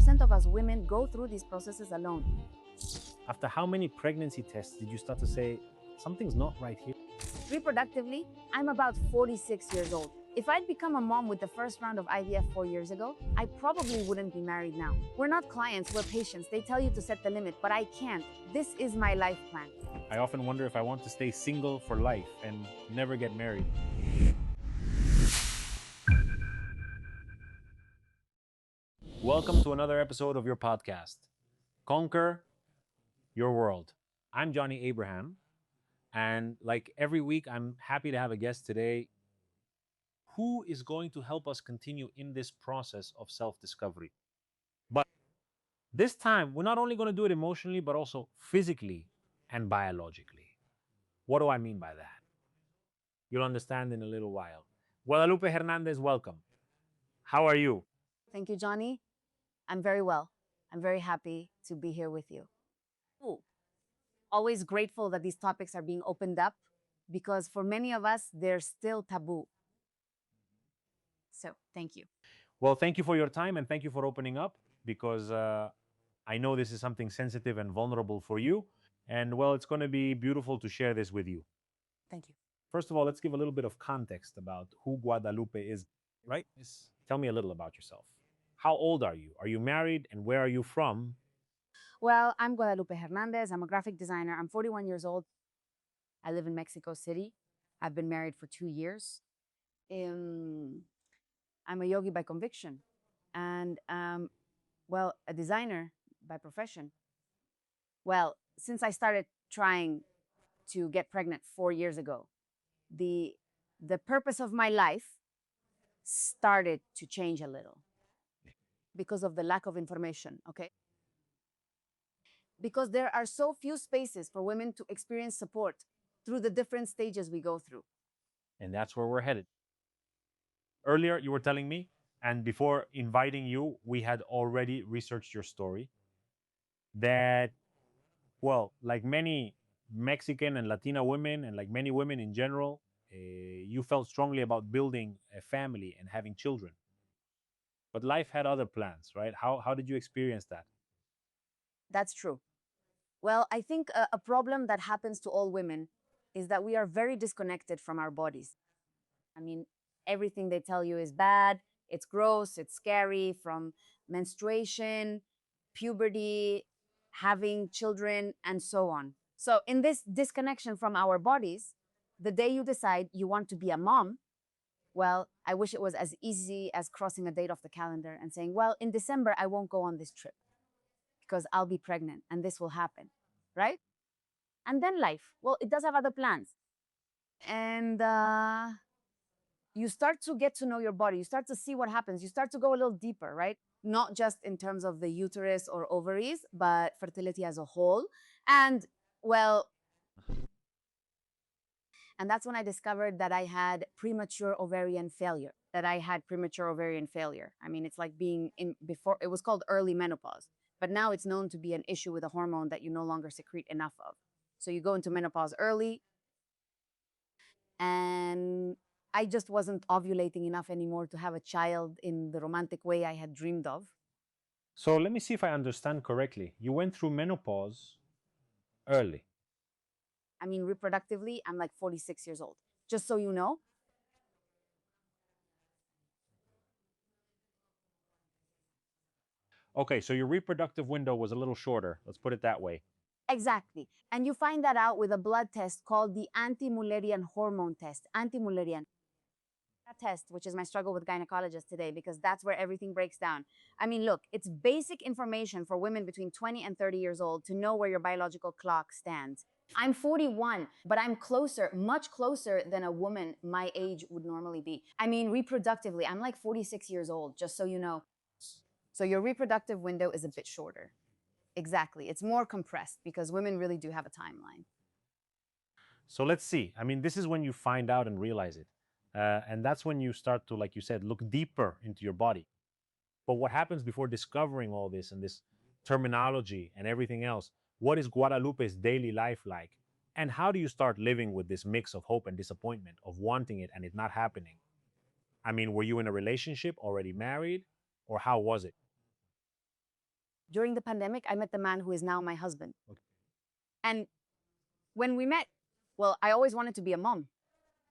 90% of us women go through these processes alone. After how many pregnancy tests did you start to say, something's not right here? Reproductively, I'm about 46 years old. If I'd become a mom with the first round of IVF 4 years ago, I probably wouldn't be married now. We're not clients, we're patients. They tell you to set the limit, but I can't. This is my life plan. I often wonder if I want to stay single for life and never get married. Welcome to another episode of your podcast, Conquer Your World. I'm Johnny Abraham, and like every week, I'm happy to have a guest today who is going to help us continue in this process of self-discovery. But this time, we're not only going to do it emotionally, but also physically and biologically. What do I mean by that? You'll understand in a little while. Guadalupe Hernandez, welcome. How are you? Thank you, Johnny. I'm very well. I'm very happy to be here with you. Ooh, always grateful that these topics are being opened up because for many of us, they're still taboo. So, thank you. Well, thank you for your time and thank you for opening up because I know this is something sensitive and vulnerable for you. And well, it's going to be beautiful to share this with you. Thank you. First of all, let's give a little bit of context about who Guadalupe is, right? Tell me a little about yourself. How old are you? Are you married and where are you from? Well, I'm Guadalupe Hernandez. I'm a graphic designer. I'm 41 years old. I live in Mexico City. I've been married for 2 years. I'm a yogi by conviction and, well, a designer by profession. Well, since I started trying to get pregnant 4 years ago, the purpose of my life started to change a little because of the lack of information, okay? Because there are so few spaces for women to experience support through the different stages we go through. And that's where we're headed. Earlier, you were telling me, and before inviting you, we had already researched your story that, well, like many Mexican and Latina women, and like many women in general, you felt strongly about building a family and having children. But life had other plans, right? How did you experience that? That's true. Well, I think a problem that happens to all women is that we are very disconnected from our bodies. I mean, everything they tell you is bad, it's gross, it's scary, from menstruation, puberty, having children, and so on. So, in this disconnection from our bodies, the day you decide you want to be a mom, well, I wish it was as easy as crossing a date off the calendar and saying, well, in December, I won't go on this trip because I'll be pregnant and this will happen, right? And then life. Well, it does have other plans. And you start to get to know your body. You start to see what happens. You start to go a little deeper, right? Not just in terms of the uterus or ovaries, but fertility as a whole. And well, and that's when I discovered that I had premature ovarian failure. I mean, it's like being in before, it was called early menopause, but now it's known to be an issue with a hormone that you no longer secrete enough of. So you go into menopause early, and I just wasn't ovulating enough anymore to have a child in the romantic way I had dreamed of. So let me see if I understand correctly. You went through menopause early. I mean, reproductively, I'm like 46 years old. Just so you know, Okay, so your reproductive window was a little shorter. Let's put it that way. exactly. And you find that out with a blood test called the anti-Mullerian hormone test. Anti-Mullerian. That test, which is my struggle with gynecologists today, because that's where everything breaks down. I mean, look, it's basic information for women between 20 and 30 years old to know where your biological clock stands. I'm 41, but I'm closer, much closer than a woman my age would normally be. I mean, reproductively, I'm like 46 years old, just so you know. So your reproductive window is a bit shorter. Exactly. It's more compressed because women really do have a timeline. So let's see. I mean, this is when you find out and realize it. And that's when you start to, like you said, look deeper into your body. But what happens before discovering all this and this terminology and everything else? What is Guadalupe's daily life like? And how do you start living with this mix of hope and disappointment, of wanting it and it not happening? I mean, were you in a relationship, already married, or how was it? During the pandemic, I met the man who is now my husband. Okay. And when we met, well, I always wanted to be a mom.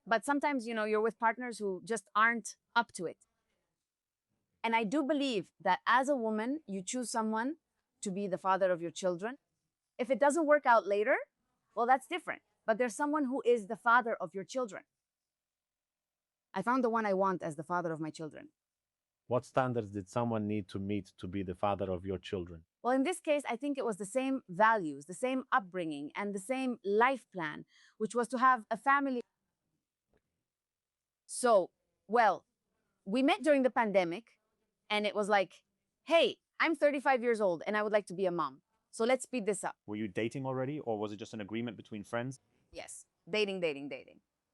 But sometimes, you're with partners who just aren't up to it. And I do believe that as a woman, you choose someone to be the father of your children. If it doesn't work out later, well, that's different. But there's someone who is the father of your children. I found the one I want as the father of my children. What standards did someone need to meet to be the father of your children? Well, in this case, I think it was the same values, the same upbringing, and the same life plan, which was to have a family. So, well, we met during the pandemic, and it was like, hey, I'm 35 years old and I would like to be a mom. So let's speed this up. Were you dating already, or was it just an agreement between friends? Yes, dating.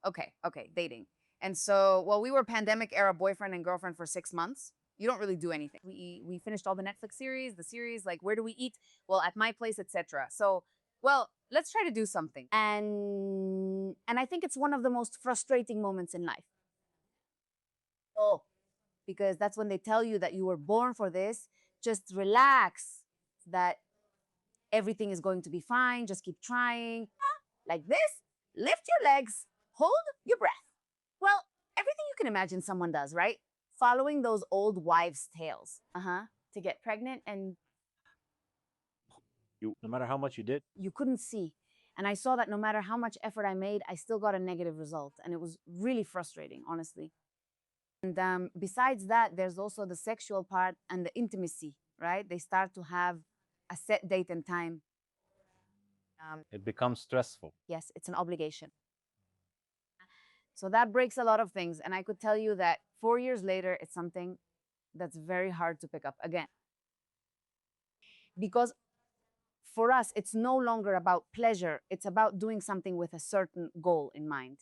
Okay, dating. And so, well, we were pandemic era boyfriend and girlfriend for 6 months. You don't really do anything. We finished all the Netflix series, the series like where do we eat? Well, at my place, etc. So, well, let's try to do something. And I think it's one of the most frustrating moments in life. Oh, because that's when they tell you that you were born for this. Just relax, that everything is going to be fine. Just keep trying. Like this, lift your legs, hold your breath. Well, everything you can imagine someone does, right? Following those old wives' tales. To get pregnant, and No matter how much you did, you couldn't see. And I saw that no matter how much effort I made, I still got a negative result. And it was really frustrating, honestly. And besides that, there's also the sexual part and the intimacy, right? They start to have a set date and time. it becomes stressful. Yes, it's an obligation. So that breaks a lot of things. And I could tell you that 4 years later, it's something that's very hard to pick up again. Because for us, it's no longer about pleasure, it's about doing something with a certain goal in mind.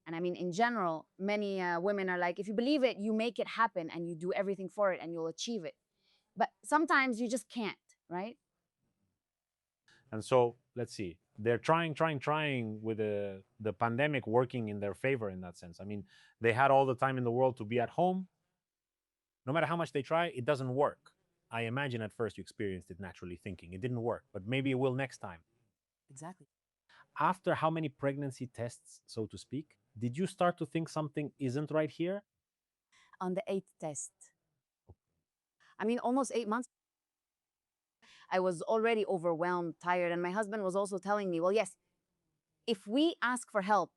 And I mean, in general, many women are like, if you believe it, you make it happen and you do everything for it and you'll achieve it. But sometimes you just can't, right? And so let's see. They're trying with the pandemic working in their favor in that sense. I mean, they had all the time in the world to be at home. No matter how much they try, it doesn't work. I imagine at first you experienced it naturally thinking it didn't work, but maybe it will next time. Exactly. After how many pregnancy tests, so to speak, did you start to think something isn't right here? On the eighth test. I mean, almost 8 months. I was already overwhelmed, tired, and my husband was also telling me, well, yes, if we ask for help,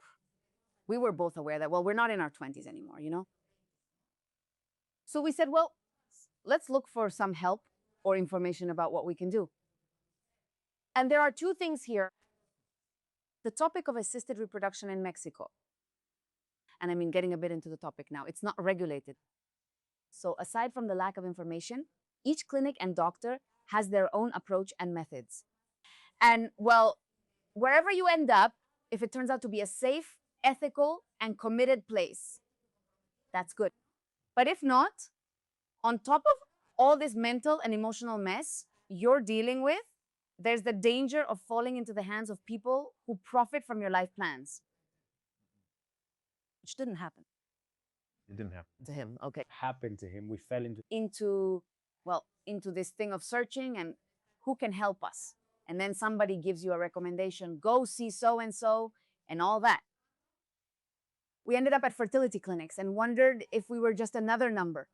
we were both aware that, well, we're not in our 20s anymore. So we said, well, let's look for some help or information about what we can do. And there are two things here. The topic of assisted reproduction in Mexico. And I mean, getting a bit into the topic now, it's not regulated. So aside from the lack of information, each clinic and doctor has their own approach and methods. And well, wherever you end up, if it turns out to be a safe, ethical, and committed place, that's good. But if not, on top of all this mental and emotional mess you're dealing with, there's the danger of falling into the hands of people who profit from your life plans. Which didn't happen It didn't happen. to him. Okay. Happened to him. We fell into Into this thing of searching and who can help us. And then somebody gives you a recommendation, go see so and all that. We ended up at fertility clinics and wondered if we were just another number.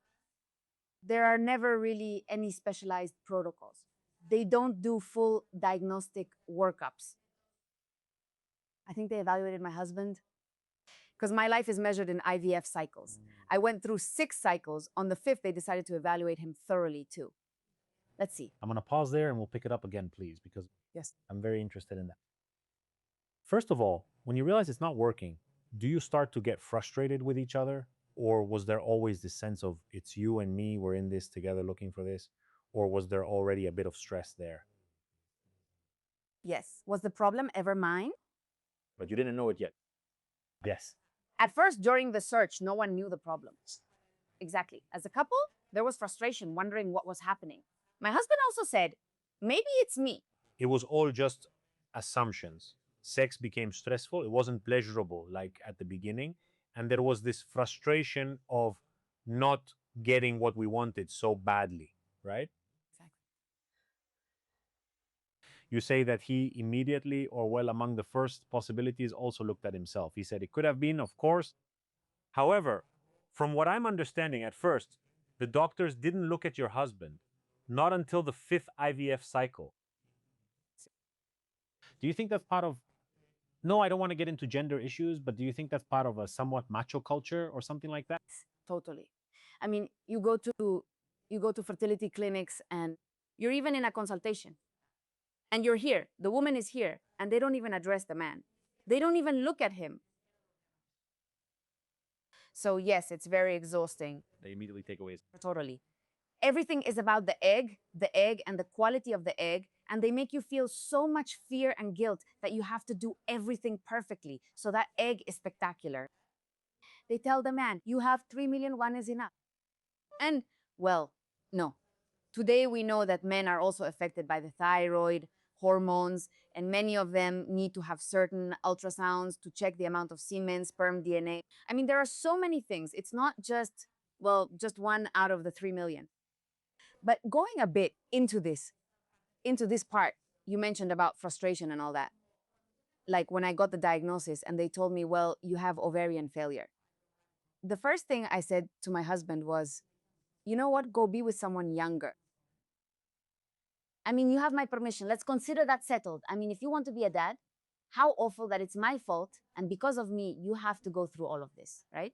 There are never really any specialized protocols. They don't do full diagnostic workups. I think they evaluated my husband because my life is measured in IVF cycles. I went through 6 cycles. On the 5th, they decided to evaluate him thoroughly too. Let's see. I'm going to pause there and we'll pick it up again, please, because Yes. I'm very interested in that. First of all, when you realize it's not working, do you start to get frustrated with each other? Or was there always this sense of it's you and me, we're in this together looking for this? Or was there already a bit of stress there? Yes. Was the problem ever mine? but you didn't know it yet. Yes. At first, during the search, no one knew the problem. Exactly. As a couple, there was frustration, wondering what was happening. My husband also said, maybe it's me. It was all just assumptions. Sex became stressful. It wasn't pleasurable like at the beginning. And there was this frustration of not getting what we wanted so badly, right? you say that he immediately, or well, among the first possibilities, also looked at himself. He said it could have been, of course. However, from what I'm understanding at first, the doctors didn't look at your husband, not until the 5th IVF cycle. Do you think that's part of, no, I don't want to get into gender issues, but do you think that's part of a somewhat macho culture or something like that? Totally. I mean, you go to fertility clinics and you're even in a consultation. And you're here. The woman is here, and they don't even address the man. They don't even look at him. So yes, it's very exhausting. They immediately take away. Totally. Everything is about the egg and the quality of the egg, and they make you feel so much fear and guilt that you have to do everything perfectly. So that egg is spectacular. They tell the man, you have 3 million, one is enough. And well, no. Today we know that men are also affected by the thyroid, hormones, and many of them need to have certain ultrasounds to check the amount of semen, sperm, DNA. I mean, there are so many things. It's not just, well, just one out of the 3 million. But going a bit into this part, you mentioned about frustration and all that. Like when I got the diagnosis and they told me, well, you have ovarian failure. The first thing I said to my husband was, you know what? Go be with someone younger. I mean, you have my permission. Let's consider that settled. I mean, if you want to be a dad, how awful that it's my fault. And because of me, you have to go through all of this, right?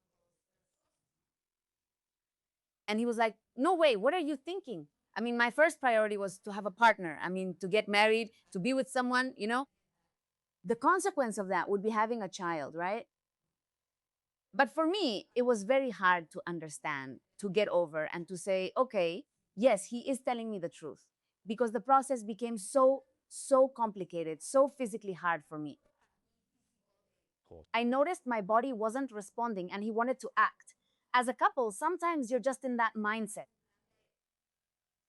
And he was like, no way. What are you thinking? I mean, my first priority was to have a partner. I mean, to get married, to be with someone, The consequence of that would be having a child, right? But for me, it was very hard to understand, to get over, and to say, okay, yes, he is telling me the truth. Because the process became so complicated, so physically hard for me. I noticed my body wasn't responding and he wanted to act. As a couple, sometimes you're just in that mindset.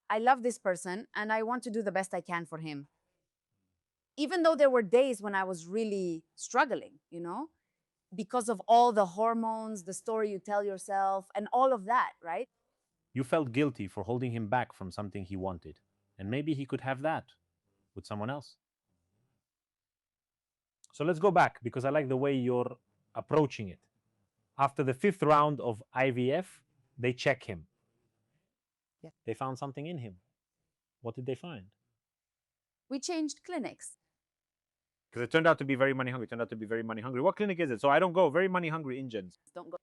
I love this person and I want to do the best I can for him. Even though there were days when I was really struggling, because of all the hormones, the story you tell yourself, and all of that, right? You felt guilty for holding him back from something he wanted, and maybe he could have that with someone else. So let's go back because I like the way you're approaching it. After the 5th round of IVF, they check him. Yeah. They found something in him. What did they find? We changed clinics. Because it turned out to be very money hungry. What clinic is it? So I don't go. Very money hungry Indians. Don't go.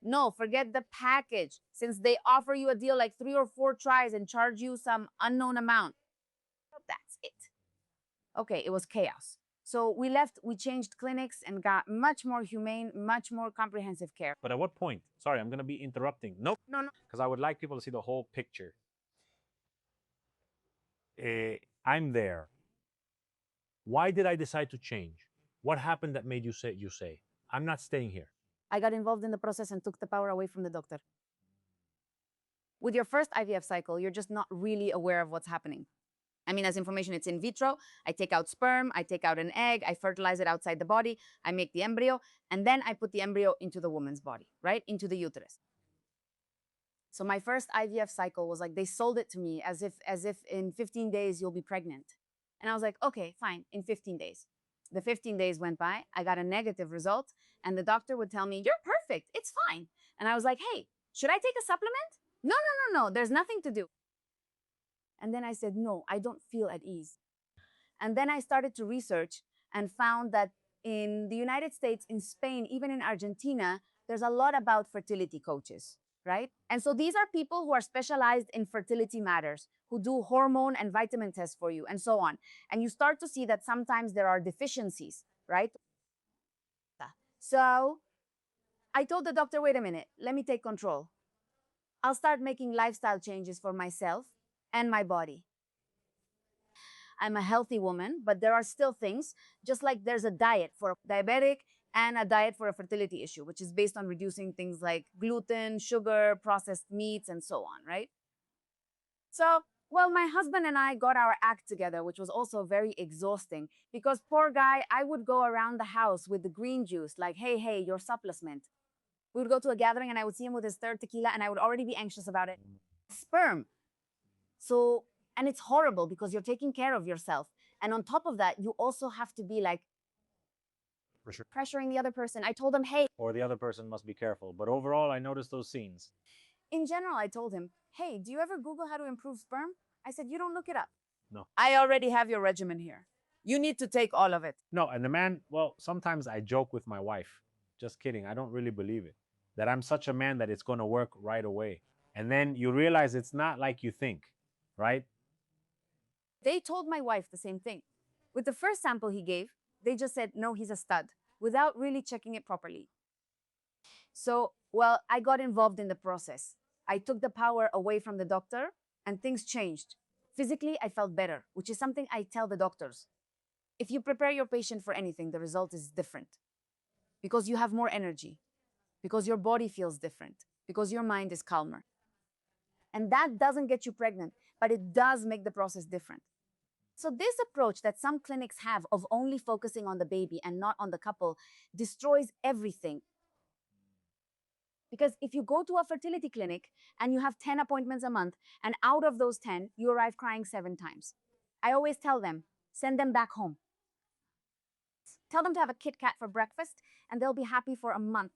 No, forget the package. Since they offer you a deal like 3 or 4 tries and charge you some unknown amount. That's it. Okay, it was chaos. So we left, we changed clinics and got much more humane, much more comprehensive care. But at what point? Sorry, I'm going to be interrupting. Nope. No. Because I would like people to see the whole picture. I'm there. Why did I decide to change? What happened that made you say, I'm not staying here? I got involved in the process and took the power away from the doctor. With your first IVF cycle, you're just not really aware of what's happening. I mean, as information, it's in vitro. I take out sperm, I take out an egg, I fertilize it outside the body, I make the embryo, and then I put the embryo into the woman's body, right? Into the uterus. So my first IVF cycle was like, they sold it to me as if in 15 days you'll be pregnant. And I was like, okay, fine, in 15 days. The 15 days went by, I got a negative result, and the doctor would tell me, you're perfect, it's fine. And I was like, hey, should I take a supplement? No, there's nothing to do. And then I said, no, I don't feel at ease. And then I started to research and found that in the United States, in Spain, even in Argentina, there's a lot about fertility coaches, right? And so these are people who are specialized in fertility matters, who do hormone and vitamin tests for you, and so on. And you start to see that sometimes there are deficiencies, right? So I told the doctor, wait a minute, let me take control. I'll start making lifestyle changes for myself and my body. I'm a healthy woman, but there are still things, just like there's a diet for a diabetic and a diet for a fertility issue, which is based on reducing things like gluten, sugar, processed meats, and so on, right? So, well, my husband and I got our act together, which was also very exhausting because poor guy, I would go around the house with the green juice, like, hey, your supplement. We would go to a gathering and I would see him with his third tequila and I would already be anxious about it. Sperm. So, And it's horrible because you're taking care of yourself. And on top of that, you also have to be like pressuring the other person. I told him, hey, Or the other person must be careful. But overall, I noticed those scenes. in general, I told him, hey, do you ever Google how to improve sperm? I said, you don't look it up. No. I already have your regimen here. You need to take all of it. No, and the man, well, sometimes I joke with my wife. Just kidding. I don't really believe it. That I'm such a man that it's going to work right away. And then you realize it's not like you think, right? They told my wife the same thing. With the first sample he gave, they just said, no, he's a stud, without really checking it properly. So, well, I got involved in the process. I took the power away from the doctor and things changed. Physically, I felt better, which is something I tell the doctors. If you prepare your patient for anything, the result is different because you have more energy, because your body feels different, because your mind is calmer. And that doesn't get you pregnant, but it does make the process different. So this approach that some clinics have of only focusing on the baby and not on the couple destroys everything. Because if you go to a fertility clinic and you have 10 appointments a month, and out of those 10, you arrive crying 7 times, I always tell them, send them back home. Tell them to have a Kit Kat for breakfast, and they'll be happy for a month.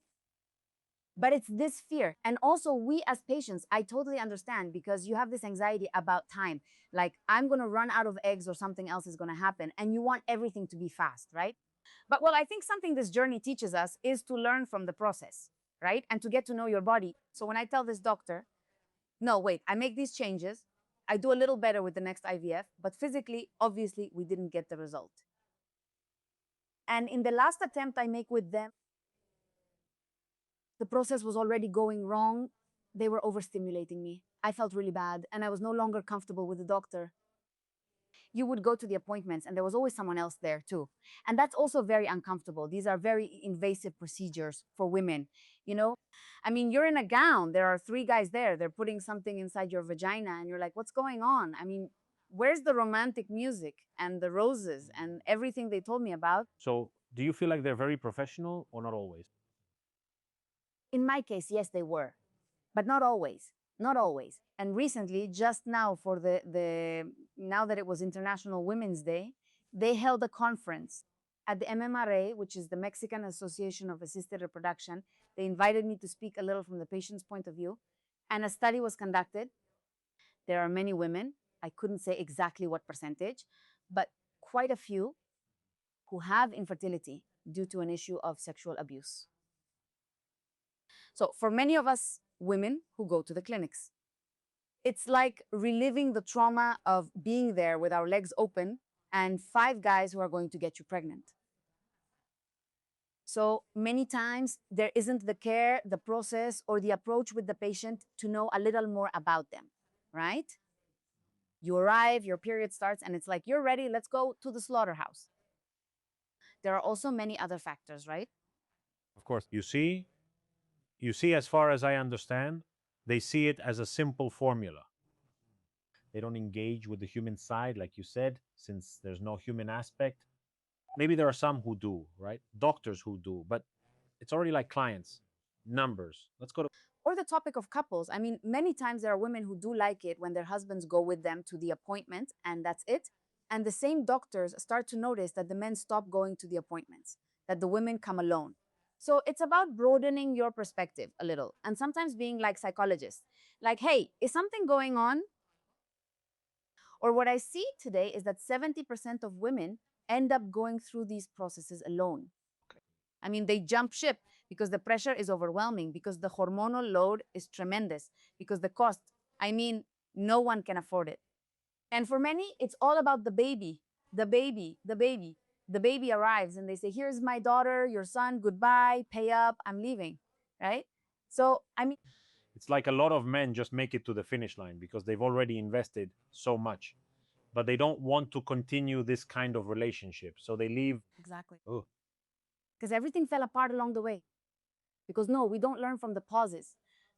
But it's this fear. And also, we as patients, I totally understand because you have this anxiety about time. Like, I'm going to run out of eggs or something else is going to happen. And you want everything to be fast, right? But well, I think something this journey teaches us is to learn from the process, right? And to get to know your body. So when I tell this doctor, no, wait, I make these changes, I do a little better with the next IVF, but physically, obviously, we didn't get the result. And in the last attempt I make with them, the process was already going wrong. They were overstimulating me. I felt really bad, and I was no longer comfortable with the doctor. You would go to the appointments, and there was always someone else there too. And that's also very uncomfortable. These are very invasive procedures for women. You know, I mean, you're in a gown. There are 3 guys there. They're putting something inside your vagina, and you're like, what's going on? I mean, where's the romantic music and the roses and everything they told me about? So, do you feel like they're very professional or not always? In my case, yes, they were, but not always. Not always. And recently, just now for now that it was International Women's Day, they held a conference at the MMRA, which is the Mexican Association of Assisted Reproduction. They invited me to speak a little from the patient's point of view, and a study was conducted. There are many women, I couldn't say exactly what percentage, but quite a few who have infertility due to an issue of sexual abuse. So for many of us women who go to the clinics, it's like reliving the trauma of being there with our legs open and 5 guys who are going to get you pregnant. So many times there isn't the care, the process, or the approach with the patient to know a little more about them, right? You arrive, your period starts, and it's like, you're ready, let's go to the slaughterhouse. There are also many other factors, right? Of course. You see, as far as I understand, they see it as a simple formula. They don't engage with the human side, like you said, since there's no human aspect. Maybe there are some who do, right? Doctors who do, but it's already like clients, numbers. Let's go to. Or the topic of couples. I mean, many times there are women who do like it when their husbands go with them to the appointment and that's it. And the same doctors start to notice that the men stop going to the appointments, that the women come alone. So it's about broadening your perspective a little and sometimes being like psychologists. Like, hey, is something going on? Or what I see today is that 70% of women end up going through these processes alone. I mean, they jump ship because the pressure is overwhelming, because the hormonal load is tremendous, because the cost, I mean, no one can afford it. And for many, it's all about the baby, the baby, the baby. The baby arrives and they say, here's my daughter, your son, goodbye, pay up, I'm leaving, right? So, I mean, It's like a lot of men just make it to the finish line because they've already invested so much, but they don't want to continue this kind of relationship. So they leave. exactly. Oh, Because everything fell apart along the way. Because no, we don't learn from the pauses.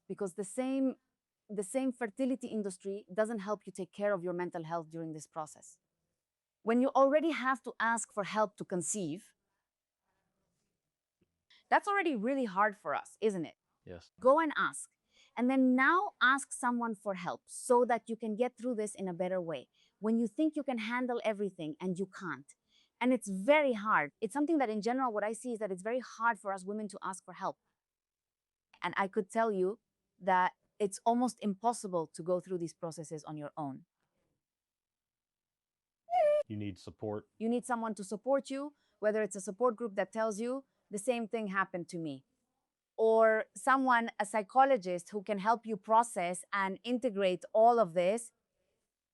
Because the same fertility industry doesn't help you take care of your mental health during this process. When you already have to ask for help to conceive, that's already really hard for us, isn't it? yes. Go and ask. And then now ask someone for help so that you can get through this in a better way. When you think you can handle everything and you can't. And it's very hard. It's something that in general, what I see is that it's very hard for us women to ask for help. And I could tell you that it's almost impossible to go through these processes on your own. You need support. You need someone to support you, whether it's a support group that tells you the same thing happened to me, or someone, a psychologist who can help you process and integrate all of this,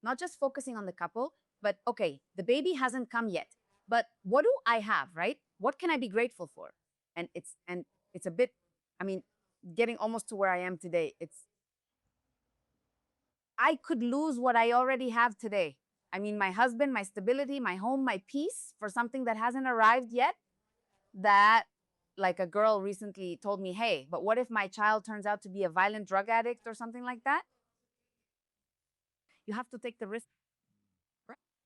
not just focusing on the couple, but okay, the baby hasn't come yet, but what do I have, right? What can I be grateful for? And it's a bit, I mean, getting almost to where I am today. I could lose what I already have today. I mean, my husband, my stability, my home, my peace for something that hasn't arrived yet. That, like a girl recently told me, hey, but what if my child turns out to be a violent drug addict or something like that? You have to take the risk.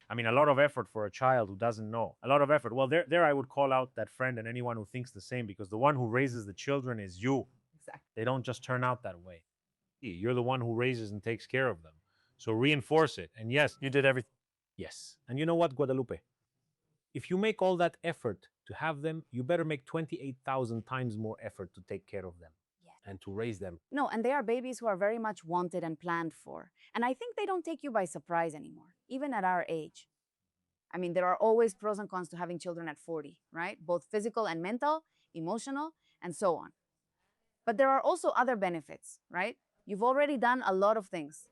I mean, a lot of effort for a child who doesn't know. A lot of effort. Well, there I would call out that friend and anyone who thinks the same, because the one who raises the children is you. Exactly. They don't just turn out that way. You're the one who raises and takes care of them. So reinforce it. And yes, you did everything. Yes. And you know what, Guadalupe? If you make all that effort to have them, you better make 28,000 times more effort to take care of them. Yes. And to raise them. No, and they are babies who are very much wanted and planned for. And I think they don't take you by surprise anymore, even at our age. I mean, there are always pros and cons to having children at 40, right? Both physical and mental, emotional, and so on. But there are also other benefits, right? You've already done a lot of things.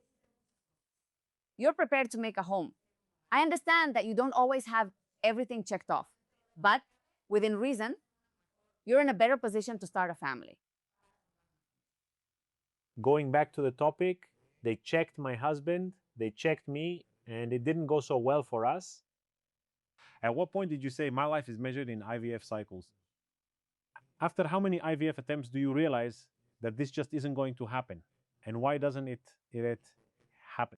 You're prepared to make a home. I understand that you don't always have everything checked off, but within reason, you're in a better position to start a family. Going back to the topic, they checked my husband, they checked me, and it didn't go so well for us. At what point did you say my life is measured in IVF cycles? After how many IVF attempts do you realize that this just isn't going to happen? And why doesn't it happen?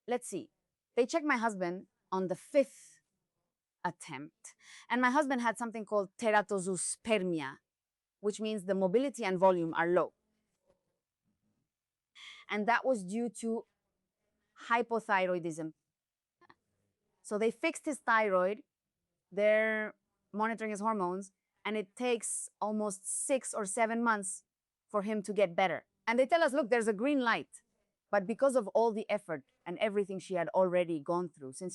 Let's see. They checked my husband on the 5th attempt, and my husband had something called teratozospermia, which means the mobility and volume are low. And that was due to hypothyroidism. So they fixed his thyroid, they're monitoring his hormones, and it takes almost 6 or 7 months for him to get better. And they tell us, look, there's a green light. But because of all the effort and everything she had already gone through, since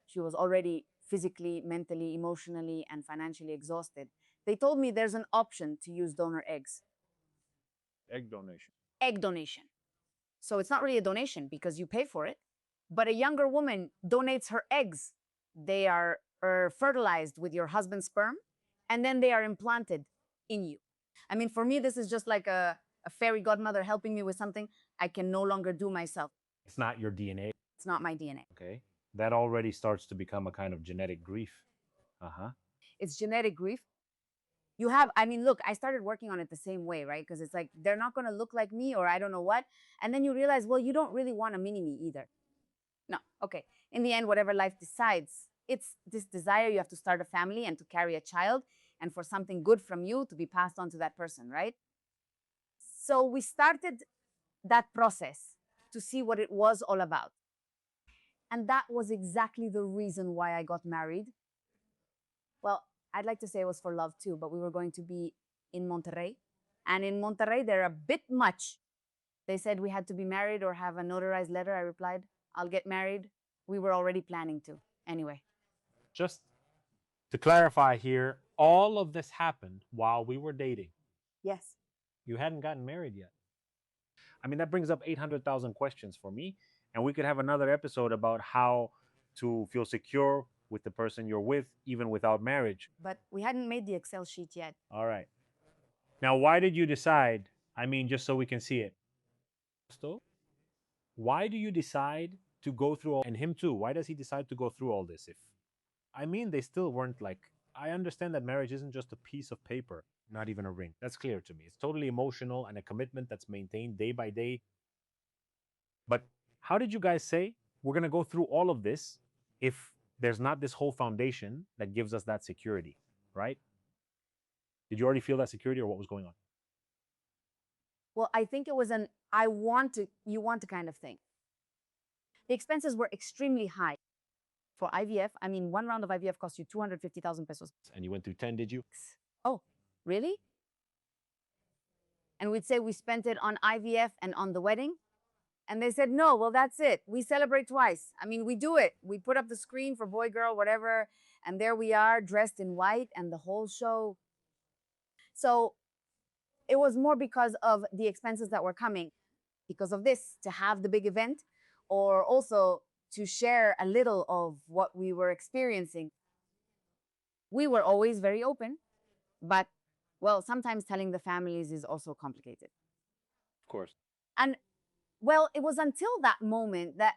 she was already physically, mentally, emotionally, and financially exhausted, they told me there's an option to use donor eggs. Egg donation. Egg donation. So it's not really a donation because you pay for it, but a younger woman donates her eggs. They are fertilized with your husband's sperm, and then they are implanted in you. I mean, for me, this is just like a fairy godmother helping me with something I can no longer do myself. It's not your DNA. It's not my DNA. Okay. That already starts to become a kind of genetic grief. Uh-huh. It's genetic grief. You have, I mean, look, I started working on it the same way, right? Because it's like, they're not going to look like me or I don't know what. And then you realize, well, you don't really want a mini me either. No, okay. In the end, whatever life decides, it's this desire you have to start a family and to carry a child and for something good from you to be passed on to that person, right? So we started that process to see what it was all about. And that was exactly the reason why I got married. Well, I'd like to say it was for love too, but we were going to be in Monterrey. And in Monterrey, they're a bit much. They said we had to be married or have a notarized letter. I replied, I'll get married. We were already planning to. Anyway. Just to clarify here, all of this happened while we were dating. Yes. You hadn't gotten married yet. I mean, that brings up 800,000 questions for me. And we could have another episode about how to feel secure with the person you're with, even without marriage. But we hadn't made the Excel sheet yet. All right. Now, why did you decide? I mean, just so we can see it. Why do you decide to go through all, and him too? Why does he decide to go through all this? If I mean, they still weren't like, I understand that marriage isn't just a piece of paper, not even a ring. That's clear to me. It's totally emotional and a commitment that's maintained day by day. But how did you guys say we're going to go through all of this if there's not this whole foundation that gives us that security, right? Did you already feel that security or what was going on? Well, I think it was an you want to kind of thing. The expenses were extremely high for IVF. I mean, one round of IVF costs you 250,000 pesos. And you went through 10, did you? Oh, really? And we'd say we spent it on IVF and on the wedding. And they said, no, well, that's it. We celebrate twice. I mean, we do it. We put up the screen for boy, girl, whatever. And there we are dressed in white and the whole show. So it was more because of the expenses that were coming, because of this, to have the big event, or also to share a little of what we were experiencing. We were always very open, but well, sometimes telling the families is also complicated. Of course. And well, it was until that moment that,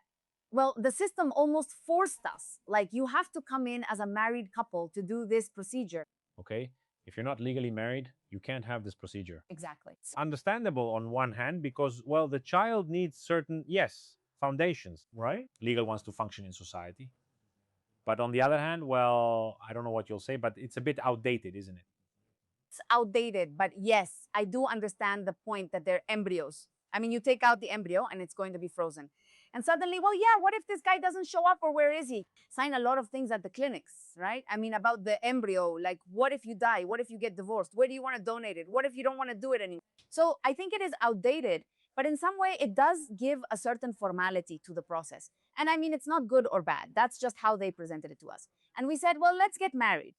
well, the system almost forced us. Like, you have to come in as a married couple to do this procedure. Okay. If you're not legally married, you can't have this procedure. Exactly. Understandable on one hand because, well, the child needs certain, yes, foundations, right? Legal wants to function in society. But on the other hand, well, I don't know what you'll say, but it's a bit outdated, isn't it? It's outdated, but yes, I do understand the point that they're embryos. I mean, you take out the embryo and it's going to be frozen. And suddenly, well, yeah, what if this guy doesn't show up, or where is he? Sign a lot of things at the clinics, right? I mean, about the embryo, like, what if you die? What if you get divorced? Where do you want to donate it? What if you don't want to do it anymore? So I think it is outdated, but in some way, it does give a certain formality to the process. And I mean, it's not good or bad. That's just how they presented it to us. And we said, well, let's get married.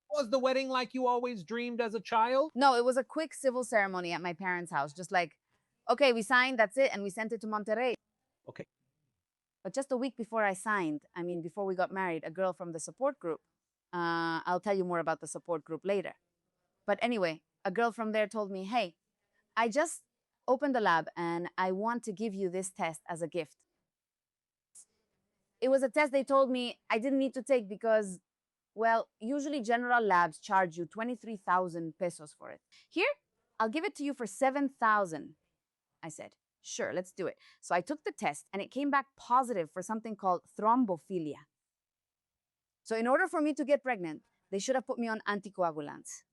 Was the wedding like you always dreamed as a child? No, it was a quick civil ceremony at my parents' house, just like, okay, we signed, that's it, and we sent it to Monterrey. Okay. But just a week before I signed, I mean, before we got married, a girl from the support group, I'll tell you more about the support group later. But anyway, a girl from there told me, hey, I just opened the lab and I want to give you this test as a gift. It was a test they told me I didn't need to take because, well, usually general labs charge you 23,000 pesos for it. Here, I'll give it to you for 7,000. I said, sure, let's do it. So I took the test and it came back positive for something called thrombophilia. So in order for me to get pregnant, they should have put me on anticoagulants.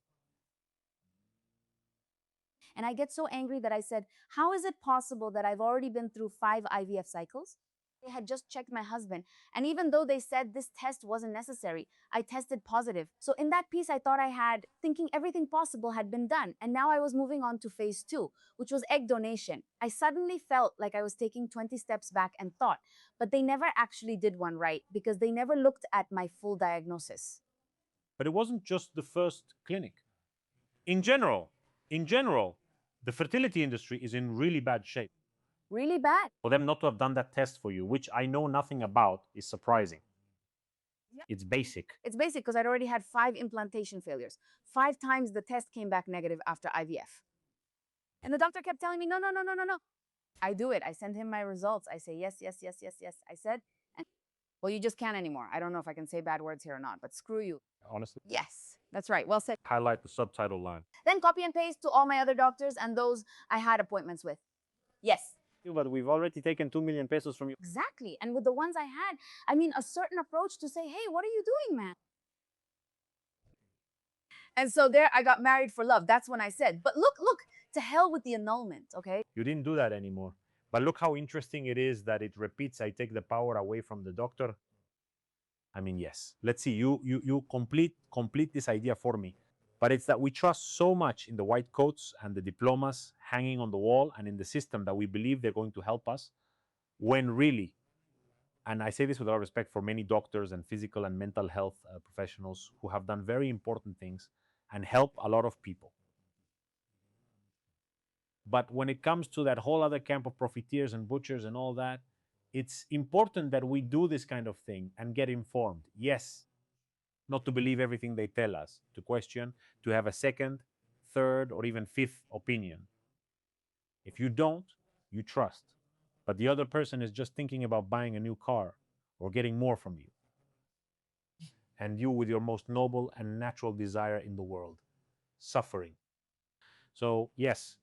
And I get so angry that I said, how is it possible that I've already been through 5 IVF cycles? They had just checked my husband. And even though they said this test wasn't necessary, I tested positive. So in that piece, I thought I had, thinking everything possible had been done. And now I was moving on to phase 2, which was egg donation. I suddenly felt like I was taking 20 steps back and thought, but they never actually did one right because they never looked at my full diagnosis. But it wasn't just the first clinic. In general, the fertility industry is in really bad shape. Really bad. For them not to have done that test for you, which I know nothing about, is surprising. Yeah. It's basic. It's basic because I'd already had 5 implantation failures. 5 times the test came back negative after IVF. And the doctor kept telling me, no, no, no, no, no, no. I do it. I send him my results. I say, yes, yes, yes, yes, yes. I said, and, well, you just can't anymore. I don't know if I can say bad words here or not, but screw you. Honestly, Yes, that's right. Well said. highlight the subtitle line. Then copy and paste to all my other doctors and those I had appointments with. Yes. But we've already taken 2 million pesos from you. Exactly. And with the ones I had, I mean, a certain approach to say, hey, what are you doing, man? And so there I got married for love. That's when I said, but look, to hell with the annulment, okay? You didn't do that anymore. But look how interesting it is that it repeats, I take the power away from the doctor. I mean, yes. Let's see, you complete this idea for me. But it's that we trust so much in the white coats and the diplomas hanging on the wall and in the system that we believe they're going to help us, when really, and I say this with all respect for many doctors and physical and mental health professionals who have done very important things and help a lot of people. But when it comes to that whole other camp of profiteers and butchers and all that, it's important that we do this kind of thing and get informed. Yes, not to believe everything they tell us, to question, to have a second, third, or even fifth opinion. If you don't, you trust. But the other person is just thinking about buying a new car or getting more from you. And you with your most noble and natural desire in the world, suffering. So, yes,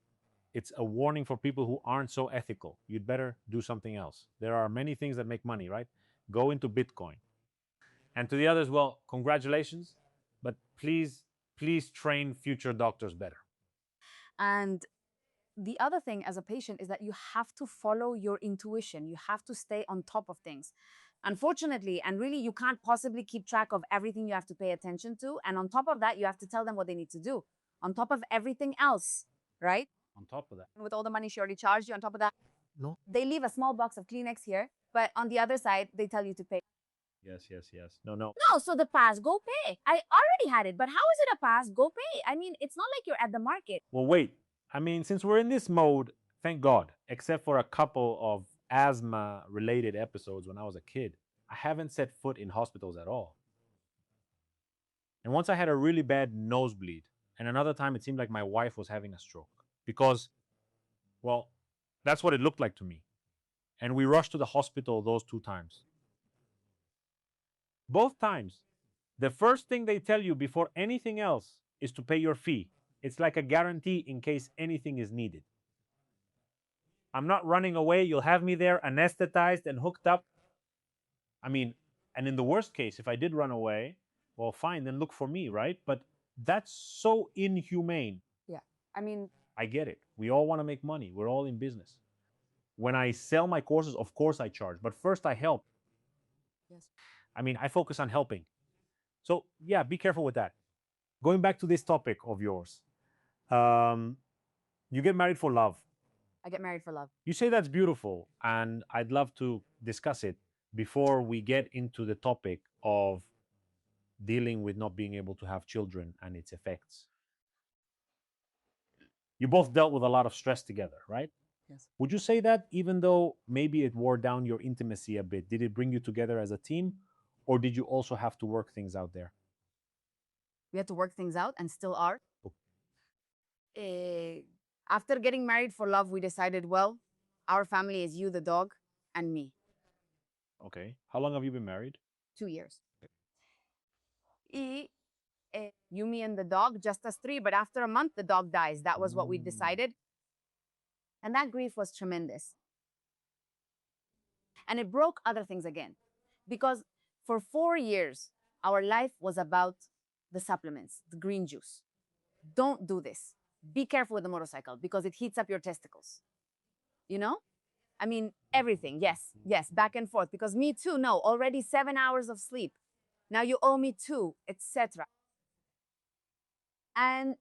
it's a warning for people who aren't so ethical. You'd better do something else. There are many things that make money, right? Go into Bitcoin. And to the others, well, congratulations, but please train future doctors better. And the other thing as a patient is that you have to follow your intuition. You have to stay on top of things. Unfortunately, and really, you can't possibly keep track of everything you have to pay attention to. And on top of that, you have to tell them what they need to do. On top of everything else, right? On top of that, With all the money she already charged you, on top of that, no. they leave a small box of Kleenex here, but on the other side, they tell you to pay. Yes. No. No, so the pass, go pay. I already had it, but how is it a pass? Go pay. I mean, it's not like you're at the market. Well, wait. I mean, since we're in this mode, thank God, except for a couple of asthma related episodes when I was a kid, I haven't set foot in hospitals at all. And once I had a really bad nosebleed, and another time it seemed like my wife was having a stroke because, well, that's what it looked like to me. And we rushed to the hospital those 2 times. Both times, the first thing they tell you before anything else is to pay your fee. It's like a guarantee in case anything is needed. I'm not running away. You'll have me there anesthetized and hooked up. I mean, and in the worst case, if I did run away, well, fine, then look for me, right? But that's so inhumane. Yeah. I mean, I get it. We all want to make money. We're all in business. When I sell my courses, of course I charge, but first I help. yes. I mean, I focus on helping. So, yeah, be careful with that. Going back to this topic of yours, you get married for love. I get married for love. You say that's beautiful, and I'd love to discuss it before we get into the topic of dealing with not being able to have children and its effects. You both dealt with a lot of stress together, right? Yes. Would you say that even though maybe it wore down your intimacy a bit, did it bring you together as a team, or did you also have to work things out there? We had to work things out and still are. Okay. After getting married for love, we decided, well, our family is you, the dog, and me. Okay. How long have you been married? 2 years. You, me, and the dog, just us three. But after a month, the dog dies. That was what we decided. And that grief was tremendous. And it broke other things again. Because for 4 years, our life was about the supplements, the green juice. Don't do this. Be careful with the motorcycle because it heats up your testicles. You know? I mean, everything. Yes, back and forth. Because me too, no, already 7 hours of sleep. Now you owe me 2, etc. And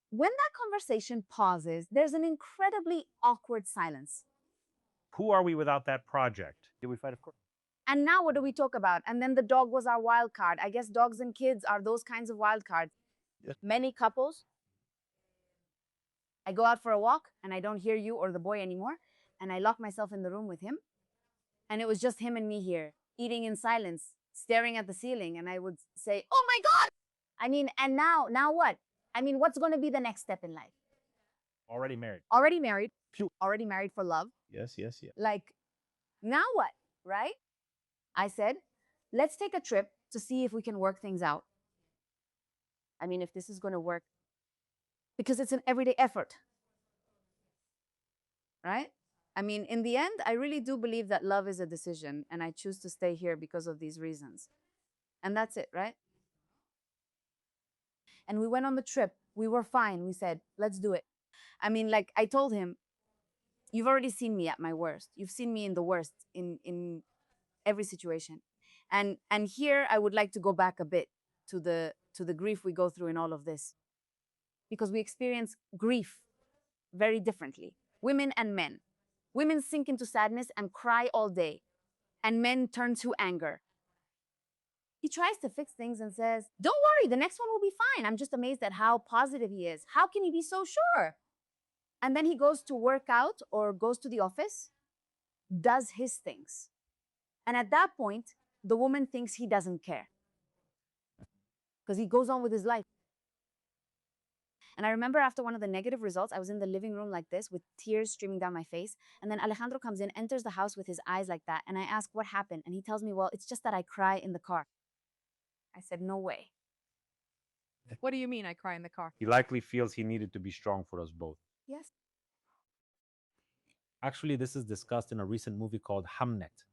when that conversation pauses, there's an incredibly awkward silence. Who are we without that project? Did we fight? Of course. And now what do we talk about? And then the dog was our wild card. I guess dogs and kids are those kinds of wild cards. Yes. Many couples, I go out for a walk and I don't hear you or the boy anymore. And I lock myself in the room with him. And it was just him and me here, eating in silence, staring at the ceiling. And I would say, oh my God. I mean, and now what? I mean, what's going to be the next step in life? Already married. Already married. Phew. Already married for love. Yes. Like, now what, right? I said, let's take a trip to see if we can work things out. I mean, if this is going to work, because it's an everyday effort, right? I mean, in the end, I really do believe that love is a decision, and I choose to stay here because of these reasons. And that's it, right? And we went on the trip. We were fine. We said, let's do it. I mean, like I told him, you've already seen me at my worst. You've seen me in the worst in every situation. And here I would like to go back a bit to the grief we go through in all of this. Because we experience grief very differently. Women and men. Women sink into sadness and cry all day, and men turn to anger. He tries to fix things and says, don't worry, the next one will be fine. I'm just amazed at how positive he is. How can he be so sure? And then he goes to work out or goes to the office, does his things. And at that point, the woman thinks he doesn't care because he goes on with his life. And I remember after one of the negative results, I was in the living room like this with tears streaming down my face. And then Alejandro comes in, enters the house with his eyes like that. And I ask, what happened? And he tells me, well, it's just that I cry in the car. I said, no way. What do you mean I cry in the car? He likely feels he needed to be strong for us both. Yes. Actually, this is discussed in a recent movie called Hamnet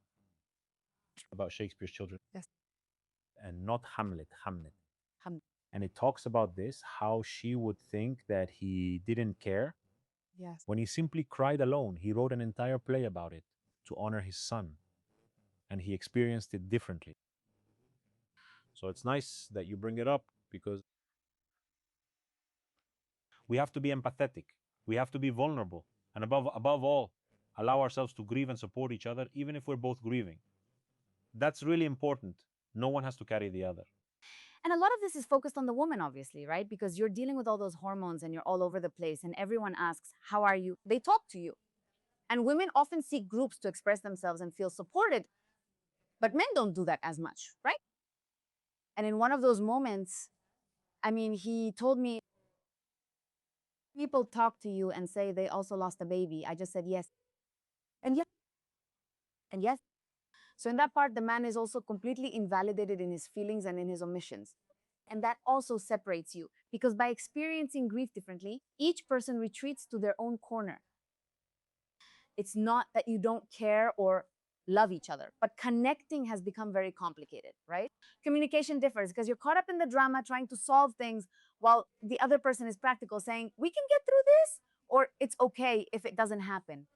about Shakespeare's children. Yes. And not Hamlet, Hamnet. Hamnet. And it talks about this, how she would think that he didn't care Yes. When he simply cried alone, he wrote an entire play about it to honor his son, and he experienced it differently. So it's nice that you bring it up because we have to be empathetic, we have to be vulnerable, and above all, allow ourselves to grieve and support each other, even if we're both grieving. That's really important. No one has to carry the other. And a lot of this is focused on the woman, obviously, right? Because you're dealing with all those hormones and you're all over the place, and everyone asks, how are you? They talk to you. And women often seek groups to express themselves and feel supported, but men don't do that as much, right? And in one of those moments, I mean, he told me, people talk to you and say they also lost a baby. I just said yes. And yes. And yes. So in that part, the man is also completely invalidated in his feelings and in his omissions. And that also separates you because by experiencing grief differently, each person retreats to their own corner. It's not that you don't care or love each other, but connecting has become very complicated, right? Communication differs because you're caught up in the drama trying to solve things while the other person is practical, saying, we can get through this, or it's okay if it doesn't happen.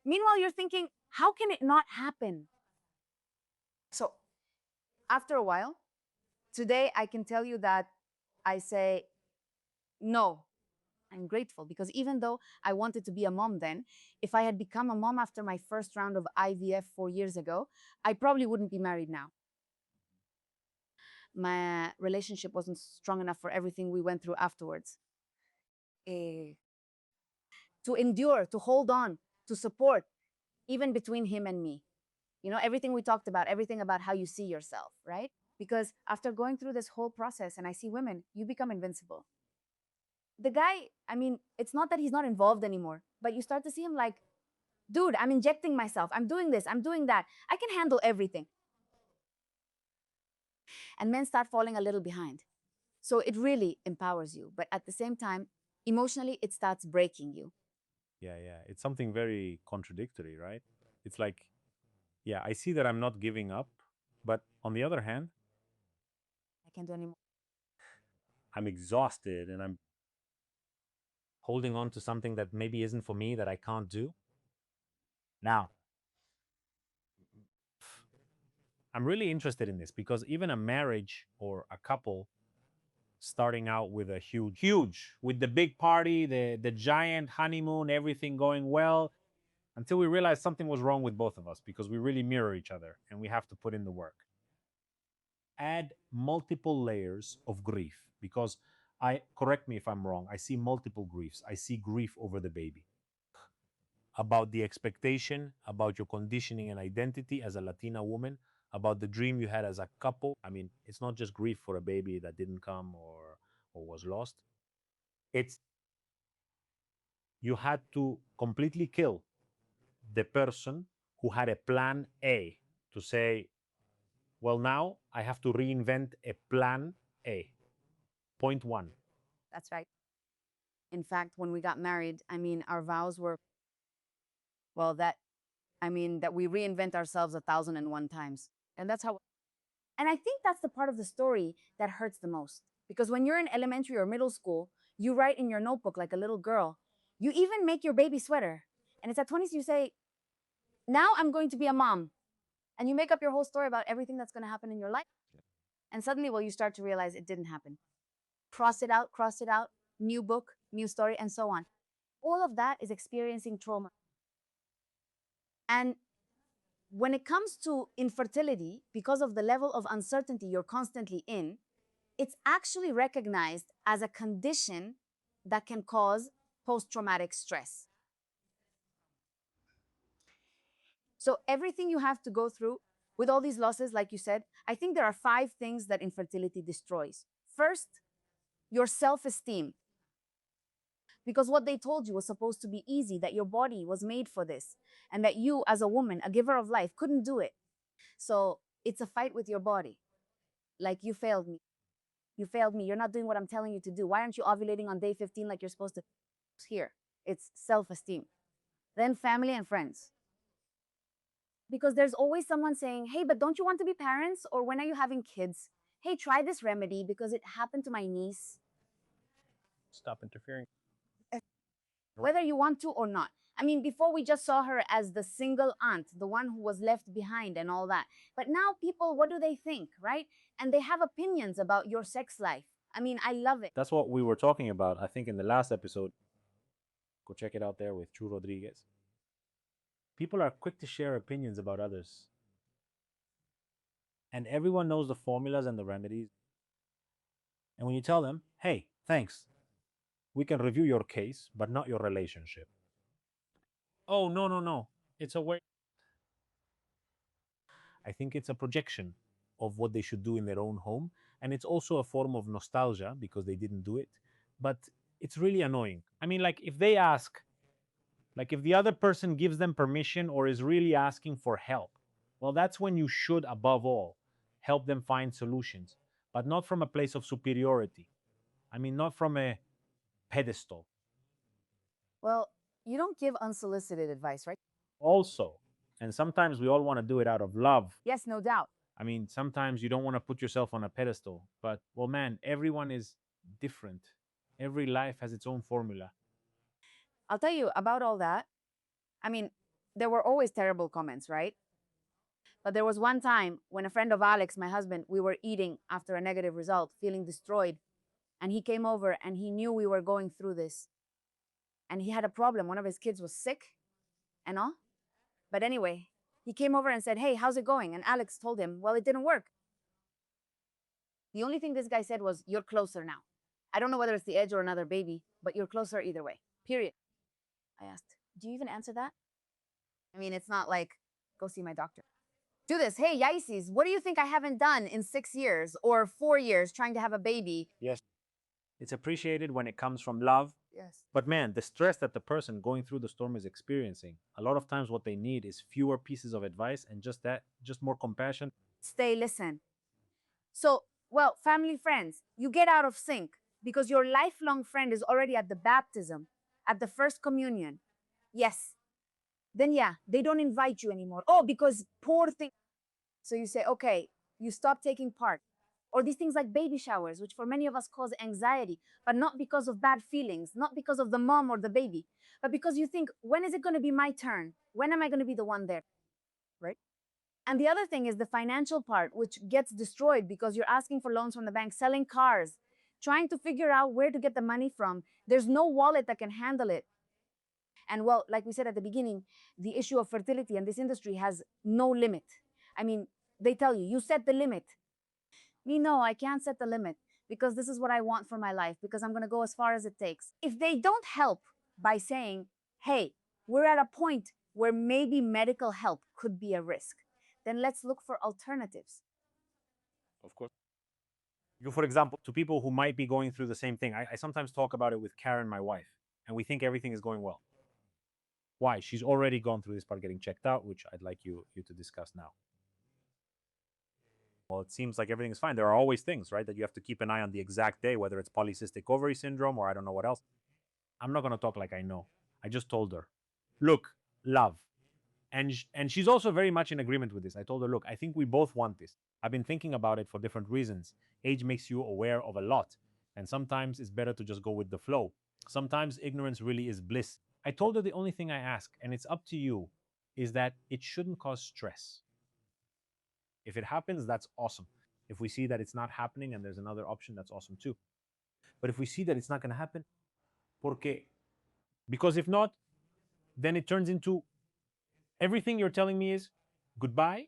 Meanwhile, you're thinking, how can it not happen? So after a while, today I can tell you that I say, no, I'm grateful because even though I wanted to be a mom then, if I had become a mom after my first round of IVF 4 years ago, I probably wouldn't be married now. My relationship wasn't strong enough for everything we went through afterwards. Eh, to endure, to hold on, to support, even between him and me. You know, everything we talked about, everything about how you see yourself, right? Because after going through this whole process and I see women, you become invincible. The guy, I mean, it's not that he's not involved anymore, but you start to see him like, dude, I'm injecting myself. I'm doing this. I'm doing that. I can handle everything. And men start falling a little behind. So it really empowers you. But at the same time, emotionally, it starts breaking you. Yeah, yeah. It's something very contradictory, right? It's like, yeah, I see that I'm not giving up, but on the other hand, I can't do anymore. I'm exhausted and I'm holding on to something that maybe isn't for me that I can't do. Now, I'm really interested in this because even a marriage or a couple starting out with a huge, with the big party, the giant honeymoon, everything going well, until we realized something was wrong with both of us because we really mirror each other and we have to put in the work. Add multiple layers of grief because I correct me if I'm wrong. I see multiple griefs. I see grief over the baby, about the expectation, about your conditioning and identity as a Latina woman, about the dream you had as a couple. I mean, it's not just grief for a baby that didn't come or was lost. It's you had to completely kill the person who had a plan A to say, well, now I have to reinvent a plan A. Point one. That's right. In fact, when we got married, I mean, our vows were, well, that we reinvent ourselves 1,001 times. And that's how, and I think that's the part of the story that hurts the most. Because when you're in elementary or middle school, you write in your notebook like a little girl. You even make your baby sweater. And it's at 20s you say, now I'm going to be a mom. And you make up your whole story about everything that's going to happen in your life. And suddenly, well, you start to realize it didn't happen. Cross it out, new book, new story, and so on. All of that is experiencing trauma. And when it comes to infertility, because of the level of uncertainty you're constantly in, it's actually recognized as a condition that can cause post traumatic stress. So, everything you have to go through with all these losses, like you said, I think there are 5 things that infertility destroys. First, your self esteem. Because what they told you was supposed to be easy, that your body was made for this, and that you, as a woman, a giver of life, couldn't do it. So, it's a fight with your body. Like, you failed me. You failed me. You're not doing what I'm telling you to do. Why aren't you ovulating on day 15 like you're supposed to? Here, it's self esteem. Then family and friends. Because there's always someone saying, hey, but don't you want to be parents? Or when are you having kids? Hey, try this remedy because it happened to my niece. Stop interfering. whether you want to or not. I mean, before we just saw her as the single aunt, the one who was left behind and all that. But now people, what do they think, right? And they have opinions about your sex life. I mean, I love it. That's what we were talking about, I think, in the last episode. Go check it out there with Chu Rodriguez. People are quick to share opinions about others. And everyone knows the formulas and the remedies. And when you tell them, hey, thanks, we can review your case, but not your relationship. Oh, no, no, no. It's a way. I think it's a projection of what they should do in their own home. And it's also a form of nostalgia because they didn't do it. But it's really annoying. I mean, like, if they ask, like, if the other person gives them permission or is really asking for help, well, that's when you should, above all, help them find solutions, but not from a place of superiority. I mean, not from a pedestal. Well, you don't give unsolicited advice, right? Also, and sometimes we all want to do it out of love. Yes, no doubt. I mean, sometimes you don't want to put yourself on a pedestal, but well, man, everyone is different. Every life has its own formula. I'll tell you about all that. I mean, there were always terrible comments, right? But there was one time when a friend of Alex, my husband, we were eating after a negative result, feeling destroyed. And he came over and he knew we were going through this. And he had a problem. One of his kids was sick and all. But anyway, he came over and said, hey, how's it going? And Alex told him, well, it didn't work. The only thing this guy said was, you're closer now. I don't know whether it's the edge or another baby, but you're closer either way, period. I asked, do you even answer that? I mean, it's not like, go see my doctor. Do this. Hey, Yaisis, what do you think I haven't done in 6 years or 4 years trying to have a baby? Yes. It's appreciated when it comes from love. Yes. But man, the stress that the person going through the storm is experiencing, a lot of times what they need is fewer pieces of advice and just that, just more compassion. Stay, listen. So, well, family, friends, you get out of sync because your lifelong friend is already at the baptism, at the first communion. Yes. Then, yeah, they don't invite you anymore. Oh, because poor thing. So you say, okay, you stop taking part. Or these things like baby showers, which for many of us cause anxiety, but not because of bad feelings, not because of the mom or the baby, but because you think, when is it going to be my turn? When am I going to be the one there? Right? And the other thing is the financial part, which gets destroyed because you're asking for loans from the bank, selling cars, trying to figure out where to get the money from. There's no wallet that can handle it. And well, like we said at the beginning, the issue of fertility in this industry has no limit. I mean, they tell you, you set the limit. Me, no, I can't set the limit because this is what I want for my life, because I'm going to go as far as it takes. If they don't help by saying, hey, we're at a point where maybe medical help could be a risk, then let's look for alternatives. Of course. You, for example, to people who might be going through the same thing, I sometimes talk about it with Karen, my wife, and we think everything is going well. Why? She's already gone through this part getting checked out, which I'd like you to discuss now. Well, it seems like everything is fine. There are always things, right, that you have to keep an eye on the exact day, whether it's polycystic ovary syndrome or I don't know what else. I'm not going to talk like I know. I just told her, look, love. And she's also very much in agreement with this. I told her, look, I think we both want this. I've been thinking about it for different reasons. Age makes you aware of a lot. And sometimes it's better to just go with the flow. Sometimes ignorance really is bliss. I told her the only thing I ask, and it's up to you, is that it shouldn't cause stress. If it happens, that's awesome. If we see that it's not happening and there's another option, that's awesome too. But if we see that it's not going to happen, ¿por qué? Because if not, then it turns into everything you're telling me is goodbye,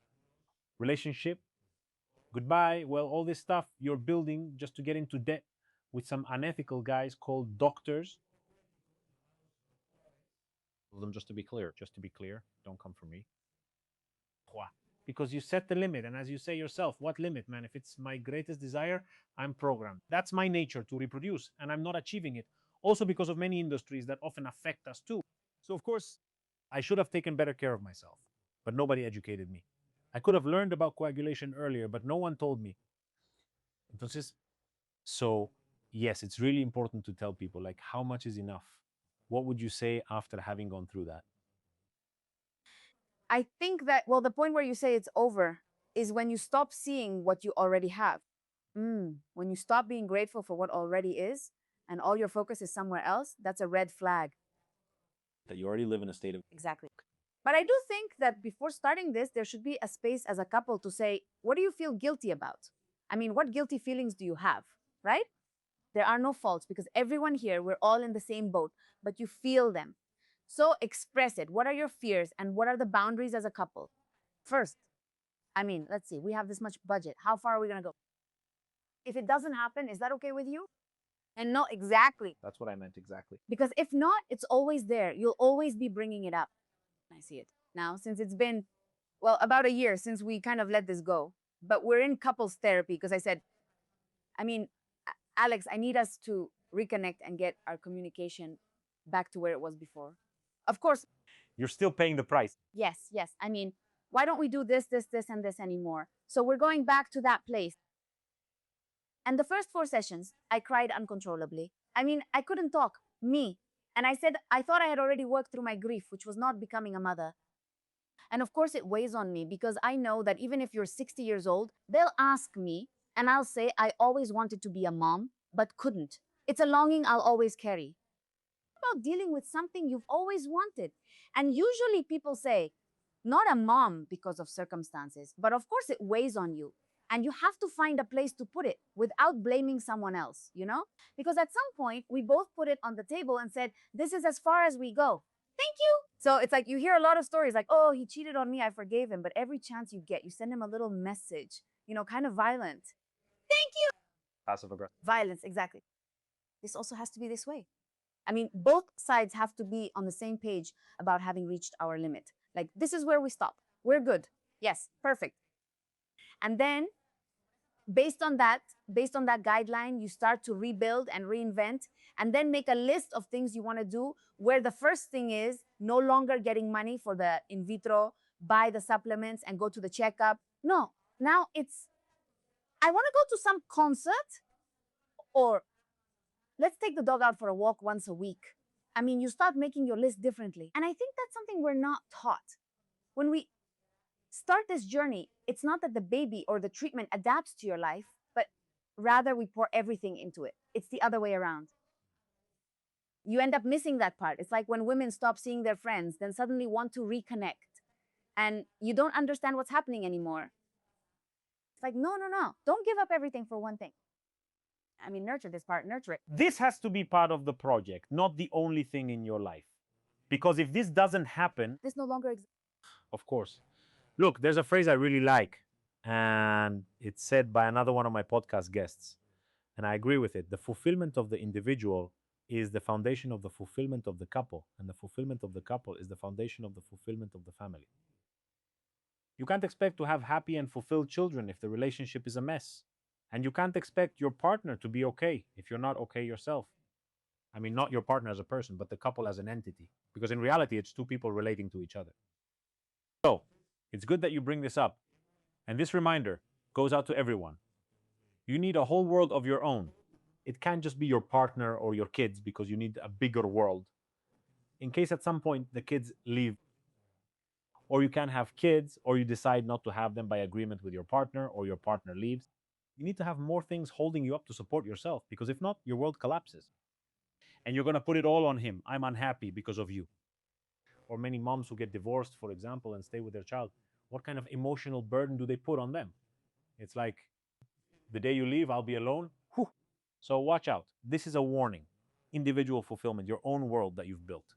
relationship, goodbye. Well, all this stuff you're building just to get into debt with some unethical guys called doctors. Them just to be clear, don't come for me. Because you set the limit. And as you say yourself, what limit, man? If it's my greatest desire, I'm programmed. That's my nature to reproduce, and I'm not achieving it. Also because of many industries that often affect us too. So, of course, I should have taken better care of myself, but nobody educated me. I could have learned about coagulation earlier, but no one told me. Entonces, so yes, it's really important to tell people, like, how much is enough? What would you say after having gone through that? I think that, well, the point where you say it's over is when you stop seeing what you already have. When you stop being grateful for what already is and all your focus is somewhere else, that's a red flag. that you already live in a state of Exactly. But I do think that before starting this, there should be a space as a couple to say, what do you feel guilty about? I mean, what guilty feelings do you have, right? There are no faults because everyone here, we're all in the same boat, but you feel them. So express it. What are your fears and what are the boundaries as a couple? First, I mean, let's see, we have this much budget. How far are we going to go? If it doesn't happen, is that okay with you? And no, exactly. That's what I meant exactly. Because if not, it's always there. You'll always be bringing it up. I see it now since it's been, well, about a year since we kind of let this go. But we're in couples therapy because I said, I mean, Alex, I need us to reconnect and get our communication back to where it was before. Of course, You're still paying the price. yes, yes. I mean, why don't we do this, this, this, and this anymore? So we're going back to that place. And the first 4 sessions, I cried uncontrollably. I mean, I couldn't talk, me. And I said, I thought I had already worked through my grief, which was not becoming a mother. And of course, it weighs on me because I know that even if you're 60 years old, they'll ask me, and I'll say, I always wanted to be a mom, but couldn't. It's a longing I'll always carry. About dealing with something you've always wanted. And usually people say, not a mom because of circumstances, but of course it weighs on you. And you have to find a place to put it without blaming someone else, you know? Because at some point, we both put it on the table and said, this is as far as we go. Thank you. So it's like you hear a lot of stories like, oh, he cheated on me, I forgave him. But every chance you get, you send him a little message, you know, kind of violent. Thank you. Passive aggressive. Violence, exactly. This also has to be this way. I mean, both sides have to be on the same page about having reached our limit. Like, this is where we stop. We're good. Yes, perfect. And then based on that guideline, you start to rebuild and reinvent and then make a list of things you want to do, where the first thing is no longer getting money for the in vitro, buy the supplements and go to the checkup. No, now it's, I want to go to some concert, or let's take the dog out for a walk once a week. I mean, you start making your list differently. And I think that's something we're not taught. When we start this journey, it's not that the baby or the treatment adapts to your life, but rather we pour everything into it. It's the other way around. You end up missing that part. It's like when women stop seeing their friends, then suddenly want to reconnect, and you don't understand what's happening anymore. It's like, no, no, no. Don't give up everything for one thing. I mean, nurture this part, nurture it. This has to be part of the project, not the only thing in your life. Because if this doesn't happen, This no longer exists. of course. Look, there's a phrase I really like, and it's said by another one of my podcast guests, and I agree with it. The fulfillment of the individual is the foundation of the fulfillment of the couple, and the fulfillment of the couple is the foundation of the fulfillment of the family. You can't expect to have happy and fulfilled children if the relationship is a mess. And you can't expect your partner to be okay if you're not okay yourself. I mean, not your partner as a person, but the couple as an entity. Because in reality, it's two people relating to each other. So, it's good that you bring this up. And this reminder goes out to everyone. You need a whole world of your own. It can't just be your partner or your kids, because you need a bigger world. In case at some point the kids leave, or you can't have kids, or you decide not to have them by agreement with your partner, or your partner leaves, you need to have more things holding you up to support yourself, because if not, your world collapses. And you're going to put it all on him. I'm unhappy because of you. Or many moms who get divorced, for example, and stay with their child, what kind of emotional burden do they put on them? It's like, the day you leave, I'll be alone. Whew. So watch out. This is a warning. Individual fulfillment, your own world that you've built.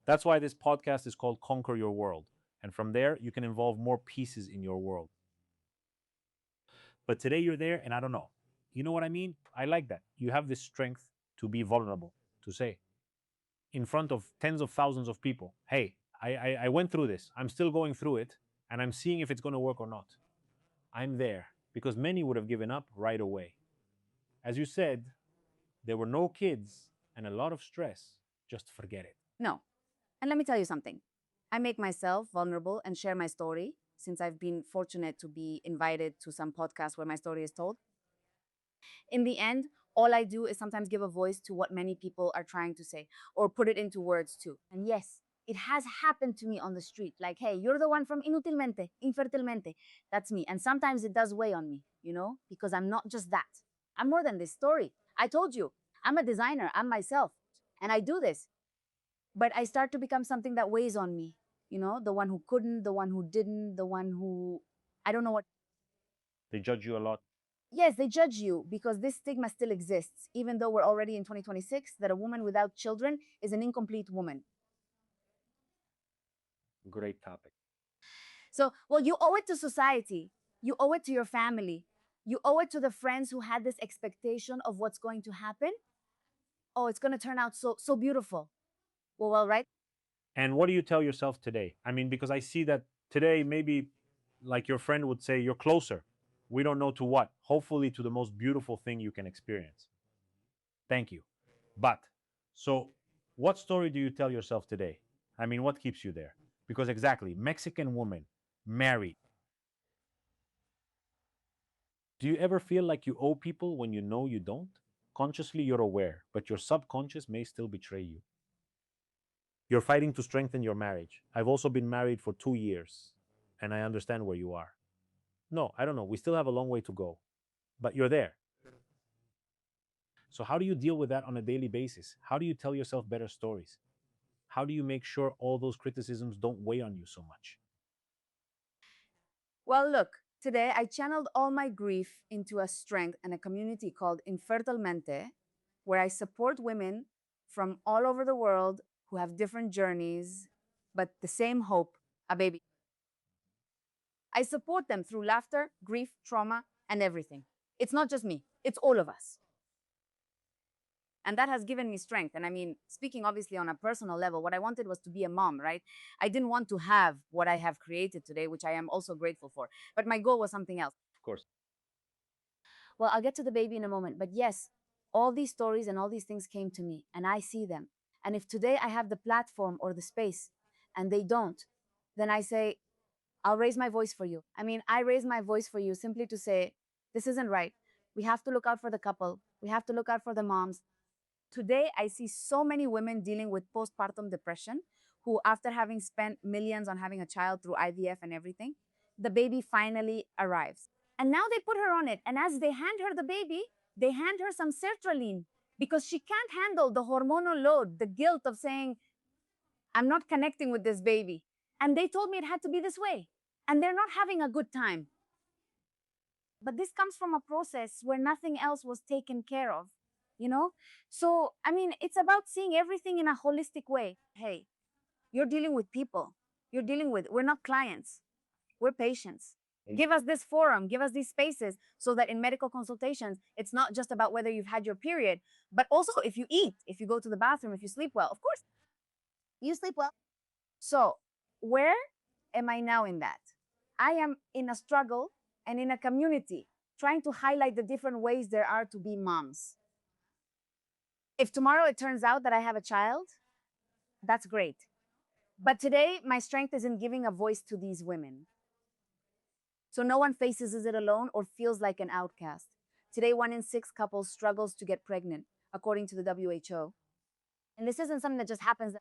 That's why this podcast is called Conquer Your World. And from there, you can involve more pieces in your world. But today you're there, and I don't know. You know what I mean? I like that. You have this strength to be vulnerable, to say in front of tens of thousands of people, hey, I went through this. I'm still going through it, and I'm seeing if it's going to work or not. I'm there, because many would have given up right away. As you said, there were no kids and a lot of stress. Just forget it. No. And let me tell you something. I make myself vulnerable and share my story, since I've been fortunate to be invited to some podcasts where my story is told. In the end, all I do is sometimes give a voice to what many people are trying to say, or put it into words too. And yes, it has happened to me on the street. Like, hey, you're the one from Infertilmente. That's me. And sometimes it does weigh on me, you know, because I'm not just that. I'm more than this story. I told you, I'm a designer. I'm myself. And I do this. but I start to become something that weighs on me. You know, the one who couldn't, the one who didn't, the one who, I don't know what. They judge you a lot. Yes, they judge you because this stigma still exists, even though we're already in 2026, that a woman without children is an incomplete woman. Great topic. So, well, you owe it to society. You owe it to your family. You owe it to the friends who had this expectation of what's going to happen. Oh, it's going to turn out so beautiful. Well, right? And what do you tell yourself today? I mean, because I see that today, maybe like your friend would say, you're closer. We don't know to what. Hopefully, to the most beautiful thing you can experience. Thank you. But, so what story do you tell yourself today? I mean, what keeps you there? Because exactly, Mexican woman, married. Do you ever feel like you owe people when you know you don't? Consciously, you're aware, but your subconscious may still betray you. You're fighting to strengthen your marriage. I've also been married for 2 years, and I understand where you are. No, I don't know. We still have a long way to go, but you're there. So, how do you deal with that on a daily basis? How do you tell yourself better stories? How do you make sure all those criticisms don't weigh on you so much? Well, look, today I channeled all my grief into a strength and a community called Infertilmente, where I support women from all over the world who have different journeys, but the same hope, a baby. I support them through laughter, grief, trauma, and everything. It's not just me, it's all of us. And that has given me strength. And I mean, speaking obviously on a personal level, what I wanted was to be a mom, right? I didn't want to have what I have created today, which I am also grateful for. But my goal was something else. Of course. Well, I'll get to the baby in a moment. But yes, all these stories and all these things came to me, and I see them. And if today I have the platform or the space and they don't, then I say, I'll raise my voice for you. I mean, I raise my voice for you simply to say, this isn't right. We have to look out for the couple. We have to look out for the moms. Today, I see so many women dealing with postpartum depression who, after having spent millions on having a child through IVF and everything, the baby finally arrives. And now they put her on it. And as they hand her the baby, they hand her some sertraline because she can't handle the hormonal load, the guilt of saying, I'm not connecting with this baby. And they told me it had to be this way. And they're not having a good time. But this comes from a process where nothing else was taken care of, you know? So, I mean, it's about seeing everything in a holistic way. Hey, you're dealing with people. We're not clients, we're patients. Give us this forum, give us these spaces so that in medical consultations, it's not just about whether you've had your period, but also if you eat, if you go to the bathroom, if you sleep well. Of course, you sleep well. So, where am I now in that? I am in a struggle and in a community trying to highlight the different ways there are to be moms. If tomorrow it turns out that I have a child, that's great. But today, my strength is in giving a voice to these women. So no one faces it alone or feels like an outcast. Today, 1 in 6 couples struggles to get pregnant, according to the WHO. And this isn't something that just happens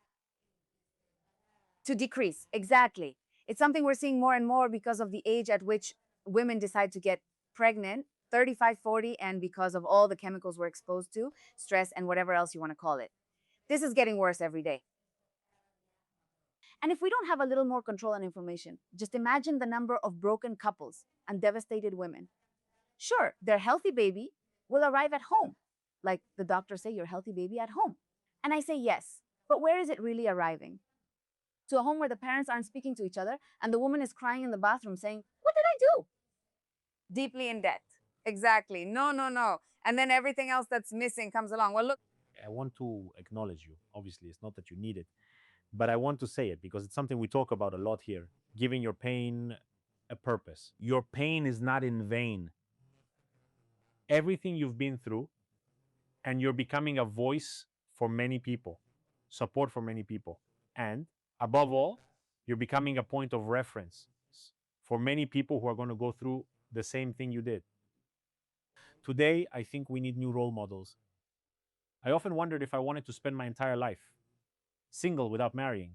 to decrease. Exactly. It's something we're seeing more and more because of the age at which women decide to get pregnant, 35, 40, and because of all the chemicals we're exposed to, stress, and whatever else you want to call it. This is getting worse every day. And if we don't have a little more control and information, just imagine the number of broken couples and devastated women. Sure, their healthy baby will arrive at home. Like the doctors say, your healthy baby at home. And I say yes, but where is it really arriving? To a home where the parents aren't speaking to each other and the woman is crying in the bathroom saying, what did I do? Deeply in debt. Exactly. No, no, no. And then everything else that's missing comes along. Well, look. I want to acknowledge you. Obviously, it's not that you need it, but I want to say it because it's something we talk about a lot here. Giving your pain a purpose. Your pain is not in vain. Everything you've been through, and you're becoming a voice for many people, support for many people. And above all, you're becoming a point of reference for many people who are going to go through the same thing you did. Today, I think we need new role models. I often wondered if I wanted to spend my entire life single without marrying.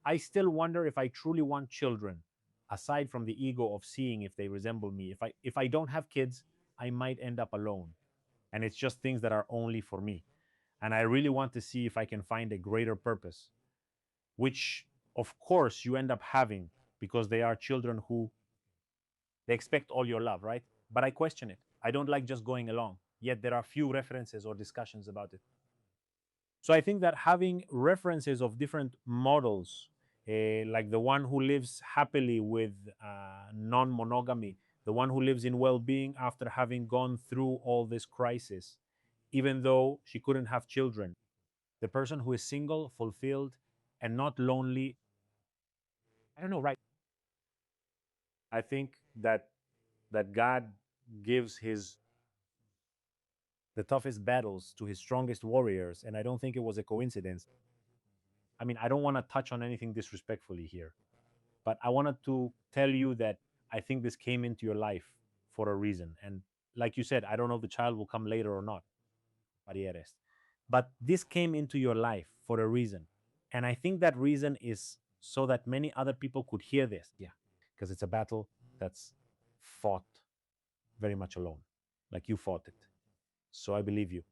I still wonder if I truly want children, aside from the ego of seeing if they resemble me. If I don't have kids, I might end up alone. And it's just things that are only for me. And I really want to see if I can find a greater purpose, which of course you end up having because they are children who they expect all your love, right? But I question it. I don't like just going along. Yet there are few references or discussions about it. So I think that having references of different models, like the one who lives happily with non monogamy, the one who lives in well being after having gone through all this crisis, even though she couldn't have children, the person who is single, fulfilled, and not lonely. I don't know, right? I think that God gives his the toughest battles to his strongest warriors, and I don't think it was a coincidence. I mean, I don't want to touch on anything disrespectfully here, but I wanted to tell you that I think this came into your life for a reason. And like you said, I don't know if the child will come later or not, but this came into your life for a reason. And I think that reason is so that many other people could hear this. Yeah, because it's a battle that's fought very much alone, like you fought it. So I believe you.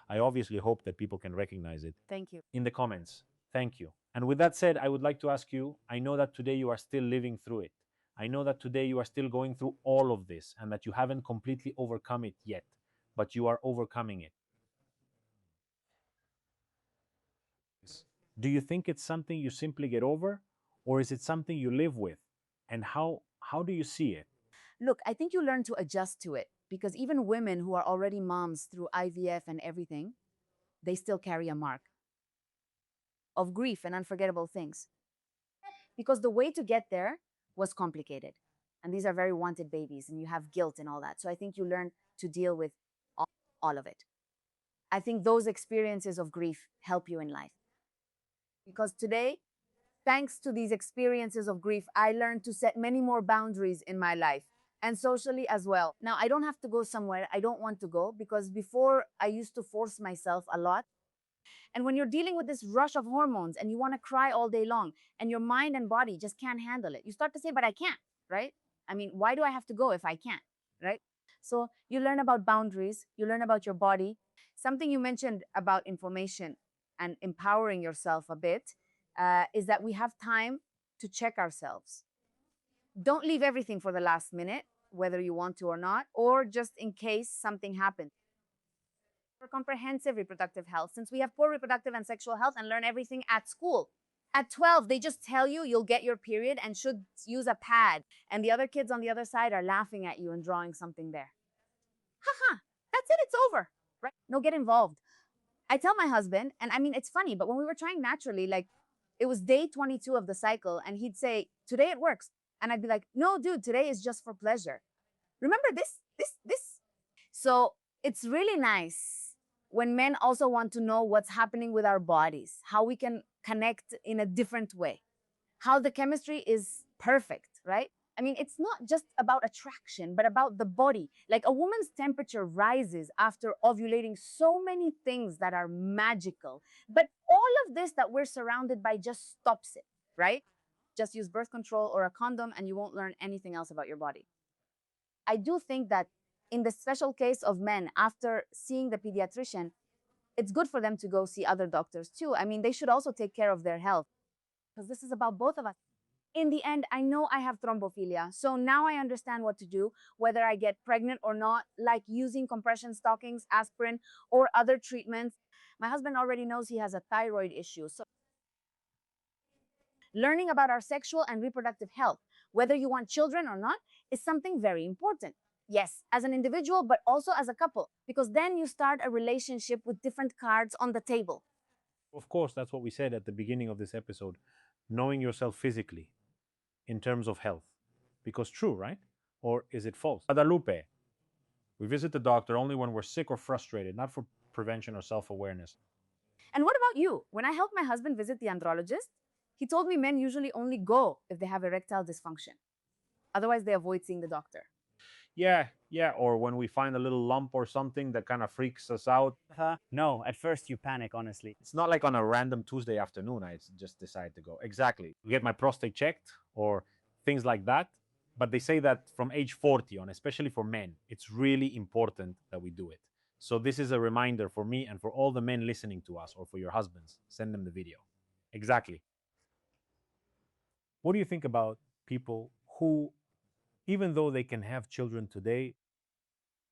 I obviously hope that people can recognize it Thank you. in the comments. Thank you. And with that said, I would like to ask you, I know that today you are still living through it. I know that today you are still going through all of this and that you haven't completely overcome it yet, but you are overcoming it. Do you think it's something you simply get over, or is it something you live with? And how do you see it? Look, I think you learn to adjust to it because even women who are already moms through IVF and everything, they still carry a mark of grief and unforgettable things. Because the way to get there was complicated. And these are very wanted babies, and you have guilt and all that. So I think you learn to deal with all of it. I think those experiences of grief help you in life. Because today, thanks to these experiences of grief, I learned to set many more boundaries in my life and socially as well. Now, I don't have to go somewhere I don't want to go because before I used to force myself a lot. And when you're dealing with this rush of hormones and you want to cry all day long and your mind and body just can't handle it, you start to say, but I can't, right? I mean, why do I have to go if I can't, right? So you learn about boundaries, you learn about your body. Something you mentioned about information and empowering yourself a bit is that we have time to check ourselves. Don't leave everything for the last minute, whether you want to or not, or just in case something happens. For comprehensive reproductive health, since we have poor reproductive and sexual health and learn everything at school. At 12, they just tell you you'll get your period and should use a pad. And the other kids on the other side are laughing at you and drawing something there. Haha, that's it, it's over. Right? No, get involved. I tell my husband, and I mean, it's funny, but when we were trying naturally, like it was day 22 of the cycle, and he'd say, today it works. And I'd be like, no, dude, today is just for pleasure. Remember this. So it's really nice when men also want to know what's happening with our bodies, how we can connect in a different way, how the chemistry is perfect, right? I mean, it's not just about attraction, but about the body. Like a woman's temperature rises after ovulating, so many things that are magical. But all of this that we're surrounded by just stops it, right? Just use birth control or a condom and you won't learn anything else about your body. I do think that in the special case of men, after seeing the pediatrician, it's good for them to go see other doctors too. I mean, they should also take care of their health because this is about both of us. In the end, I know I have thrombophilia. So now I understand what to do, whether I get pregnant or not, like using compression stockings, aspirin, or other treatments. My husband already knows he has a thyroid issue. So learning about our sexual and reproductive health, whether you want children or not, is something very important. Yes, as an individual, but also as a couple, because then you start a relationship with different cards on the table. Of course, that's what we said at the beginning of this episode, knowing yourself physically in terms of health. Because true, right? Or is it false? Guadalupe, we visit the doctor only when we're sick or frustrated, not for prevention or self awareness. And what about you? When I helped my husband visit the andrologist, he told me men usually only go if they have erectile dysfunction. Otherwise, they avoid seeing the doctor. Yeah. Or when we find a little lump or something that kind of freaks us out. No, at first you panic, honestly. It's not like on a random Tuesday afternoon I just decide to go. Exactly. Get my prostate checked or things like that. But they say that from age 40 on, especially for men, it's really important that we do it So this is a reminder for me and for all the men listening to us, or for your husbands. Send them the video. Exactly. What do you think about people who, even though they can have children today,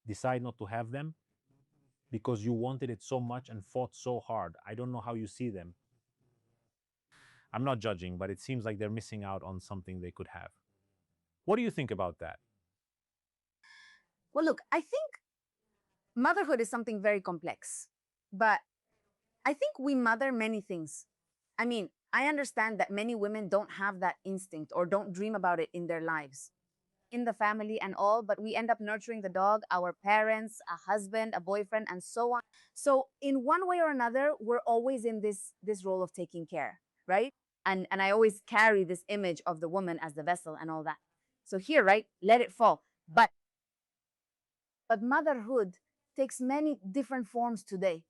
decide not to have them because you wanted it so much and fought so hard? I don't know how you see them. I'm not judging, but it seems like they're missing out on something they could have. What do you think about that? Well, look, I think motherhood is something very complex, but I think we mother many things. I mean, I understand that many women don't have that instinct or don't dream about it in their lives, in the family and all, but we end up nurturing the dog, our parents, a husband, a boyfriend, and so on. So in one way or another, we're always in this role of taking care, right? And I always carry this image of the woman as the vessel and all that. So here, right, let it fall. But motherhood takes many different forms today.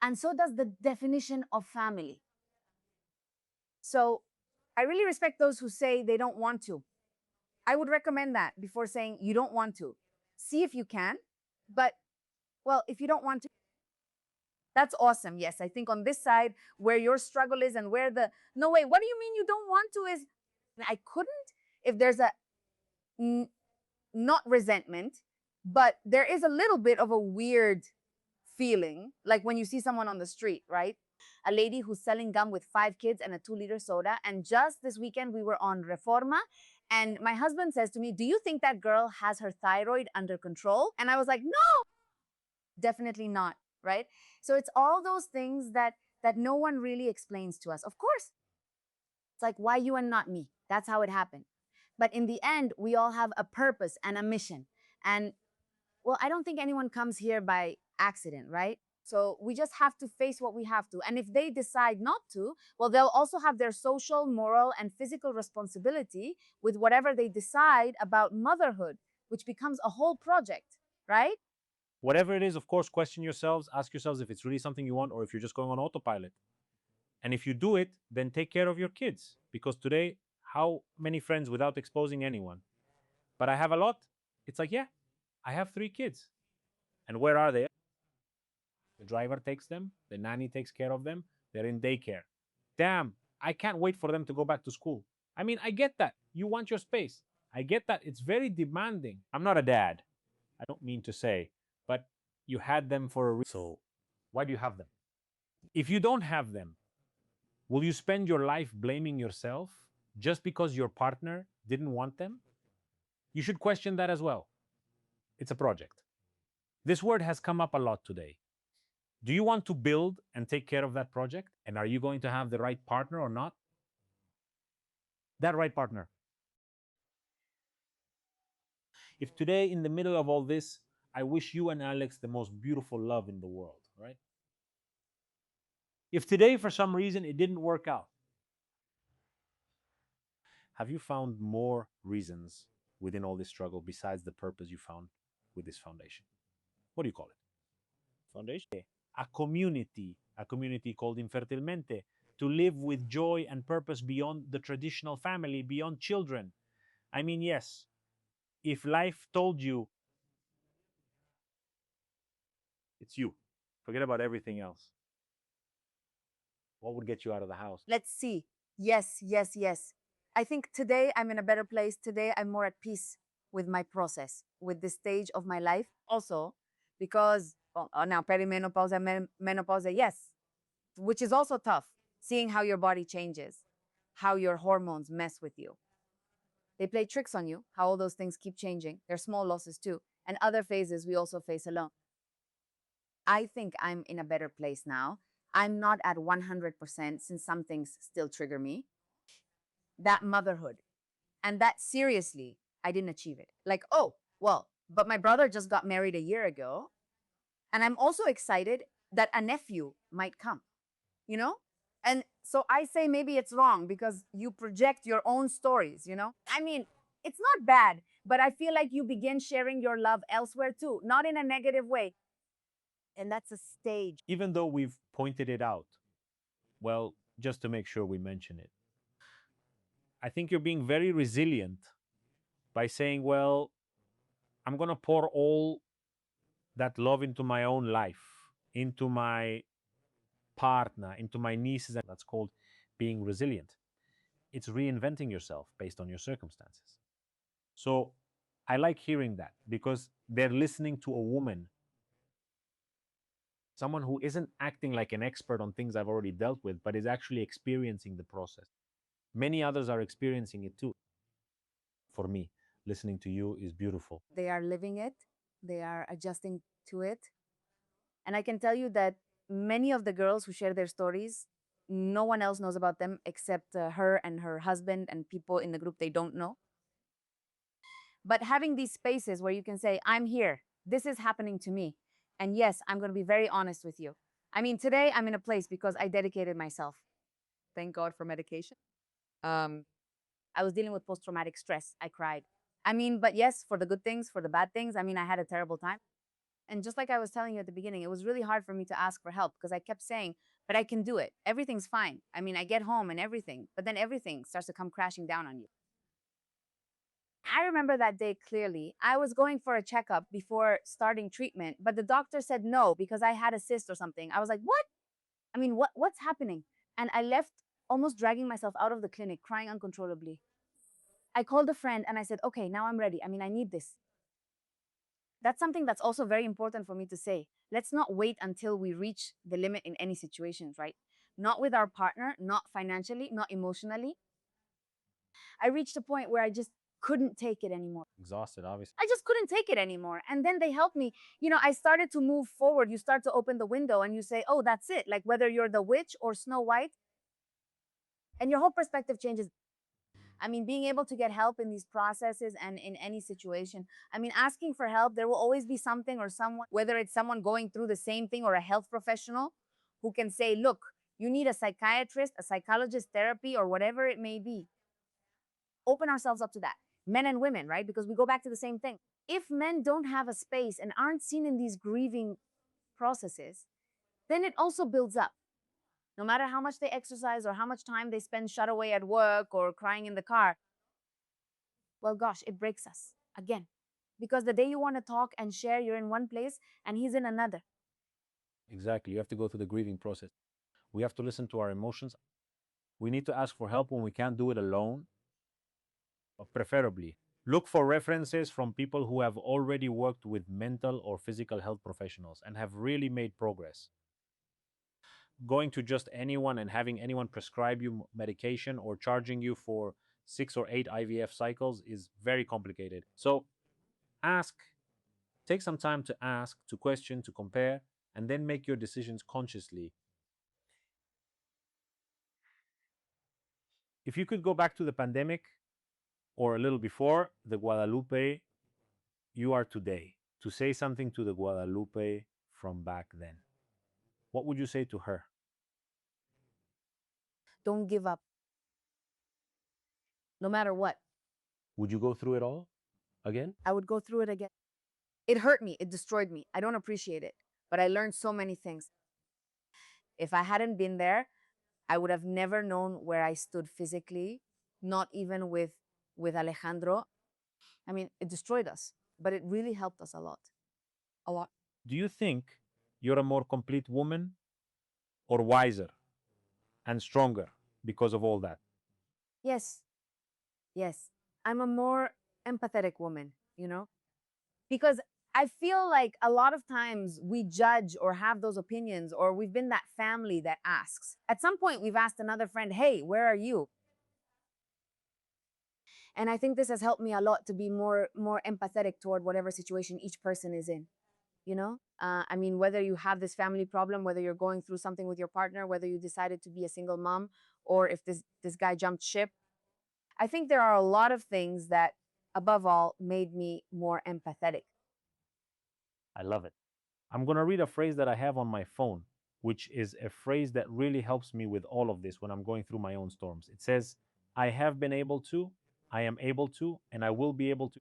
And so does the definition of family. So I really respect those who say they don't want to. I would recommend that before saying you don't want to. See if you can, but well, if you don't want to, that's awesome. Yes, I think on this side where your struggle is and where the no way, what do you mean you don't want to is I couldn't if there's a not resentment, but there is a little bit of a weird feeling like when you see someone on the street, right? A lady who's selling gum with 5 kids and a 2-liter soda. And just this weekend, we were on Reforma. And my husband says to me, "Do you think that girl has her thyroid under control?" And I was like, "No, definitely not." Right? So it's all those things that no one really explains to us. Of course, it's like, why you and not me? That's how it happened. But in the end, we all have a purpose and a mission. And well, I don't think anyone comes here by accident, right? So we just have to face what we have to. And if they decide not to, well, they'll also have their social, moral, and physical responsibility with whatever they decide about motherhood, which becomes a whole project, right? Whatever it is, of course, question yourselves, ask yourselves if it's really something you want or if you're just going on autopilot. And if you do it, then take care of your kids. Because today, how many friends without exposing anyone? But I have a lot. It's like, yeah, I have 3 kids. And where are they? The driver takes them, the nanny takes care of them, they're in daycare. Damn, I can't wait for them to go back to school. I mean, I get that. You want your space. I get that. It's very demanding. I'm not a dad. I don't mean to say, but you had them for a reason. So why do you have them? If you don't have them, will you spend your life blaming yourself just because your partner didn't want them? You should question that as well. It's a project. This word has come up a lot today. Do you want to build and take care of that project? And are you going to have the right partner or not? That right partner. If today, in the middle of all this, I wish you and Alex the most beautiful love in the world, right? If today, for some reason, it didn't work out, have you found more reasons within all this struggle besides the purpose you found with this foundation? What do you call it? Foundation? A community called Infertilmente, to live with joy and purpose beyond the traditional family, beyond children. I mean, yes, if life told you it's you, forget about everything else, what would get you out of the house? Let's see. Yes, yes, yes. I think today I'm in a better place. Today I'm more at peace with my process, with this stage of my life. Also, because well, now perimenopause and menopause, yes, which is also tough, seeing how your body changes, how your hormones mess with you. They play tricks on you, how all those things keep changing. They're small losses too. And other phases we also face alone. I think I'm in a better place now. I'm not at 100% since some things still trigger me. That motherhood and that seriously, I didn't achieve it. Like, oh, well, but my brother just got married a year ago. And I'm also excited that a nephew might come, you know? And so I say maybe it's wrong because you project your own stories, you know? I mean, it's not bad, but I feel like you begin sharing your love elsewhere too, not in a negative way. And that's a stage. Even though we've pointed it out, well, just to make sure we mention it, I think you're being very resilient by saying, well, I'm going to pour all that love into my own life, into my partner, into my nieces. That's called being resilient. It's reinventing yourself based on your circumstances. So I like hearing that because they're listening to a woman, someone who isn't acting like an expert on things I've already dealt with, but is actually experiencing the process. Many others are experiencing it too. For me, listening to you is beautiful. They are living it, they are adjusting to it. And I can tell you that many of the girls who share their stories, no one else knows about them except her and her husband and people in the group they don't know. But having these spaces where you can say, I'm here, this is happening to me. And yes, I'm going to be very honest with you. I mean, today I'm in a place because I dedicated myself. Thank God for medication. I was dealing with post traumatic stress. I cried. I mean, but yes, for the good things, for the bad things, I mean, I had a terrible time. And just like I was telling you at the beginning, it was really hard for me to ask for help because I kept saying, but I can do it. Everything's fine. I mean, I get home and everything, but then everything starts to come crashing down on you. I remember that day clearly. I was going for a checkup before starting treatment, but the doctor said no because I had a cyst or something. I was like, what? I mean, what's happening? And I left almost dragging myself out of the clinic, crying uncontrollably. I called a friend and I said, okay, now I'm ready. I mean, I need this. That's something that's also very important for me to say. Let's not wait until we reach the limit in any situations, right? Not with our partner, not financially, not emotionally. I reached a point where I just couldn't take it anymore. Exhausted, obviously. I just couldn't take it anymore. And then they helped me. You know, I started to move forward. You start to open the window and you say, oh, that's it. Like whether you're the witch or Snow White, and your whole perspective changes. I mean, being able to get help in these processes and in any situation. I mean, asking for help, there will always be something or someone, whether it's someone going through the same thing or a health professional who can say, look, you need a psychiatrist, a psychologist, therapy, or whatever it may be. Open ourselves up to that. Men and women, right? Because we go back to the same thing. If men don't have a space and aren't seen in these grieving processes, then it also builds up. No matter how much they exercise or how much time they spend shut away at work or crying in the car, well, gosh, it breaks us again. Because the day you want to talk and share, you're in one place and he's in another. Exactly. You have to go through the grieving process. We have to listen to our emotions. We need to ask for help when we can't do it alone. But preferably, look for references from people who have already worked with mental or physical health professionals and have really made progress. Going to just anyone and having anyone prescribe you medication or charging you for 6 or 8 IVF cycles is very complicated. So ask, take some time to ask, to question, to compare, and then make your decisions consciously. If you could go back to the pandemic or a little before the Guadalupe you are today, to say something to the Guadalupe from back then, what would you say to her? Don't give up, no matter what. Would you go through it all again? I would go through it again. It hurt me, it destroyed me. I don't appreciate it, but I learned so many things. If I hadn't been there, I would have never known where I stood physically, not even with Alejandro. I mean, it destroyed us, but it really helped us a lot. A lot. Do you think you're a more complete woman or wiser and stronger because of all that? Yes. Yes. I'm a more empathetic woman, you know? Because I feel like a lot of times we judge or have those opinions, or we've been that family that asks. At some point, we've asked another friend, hey, where are you? And I think this has helped me a lot to be more empathetic toward whatever situation each person is in. You know, I mean, whether you have this family problem, whether you're going through something with your partner, whether you decided to be a single mom, or if this guy jumped ship, I think there are a lot of things that, above all, made me more empathetic. I love it. I'm going to read a phrase that I have on my phone, which is a phrase that really helps me with all of this when I'm going through my own storms. It says, I have been able to, I am able to, and I will be able to.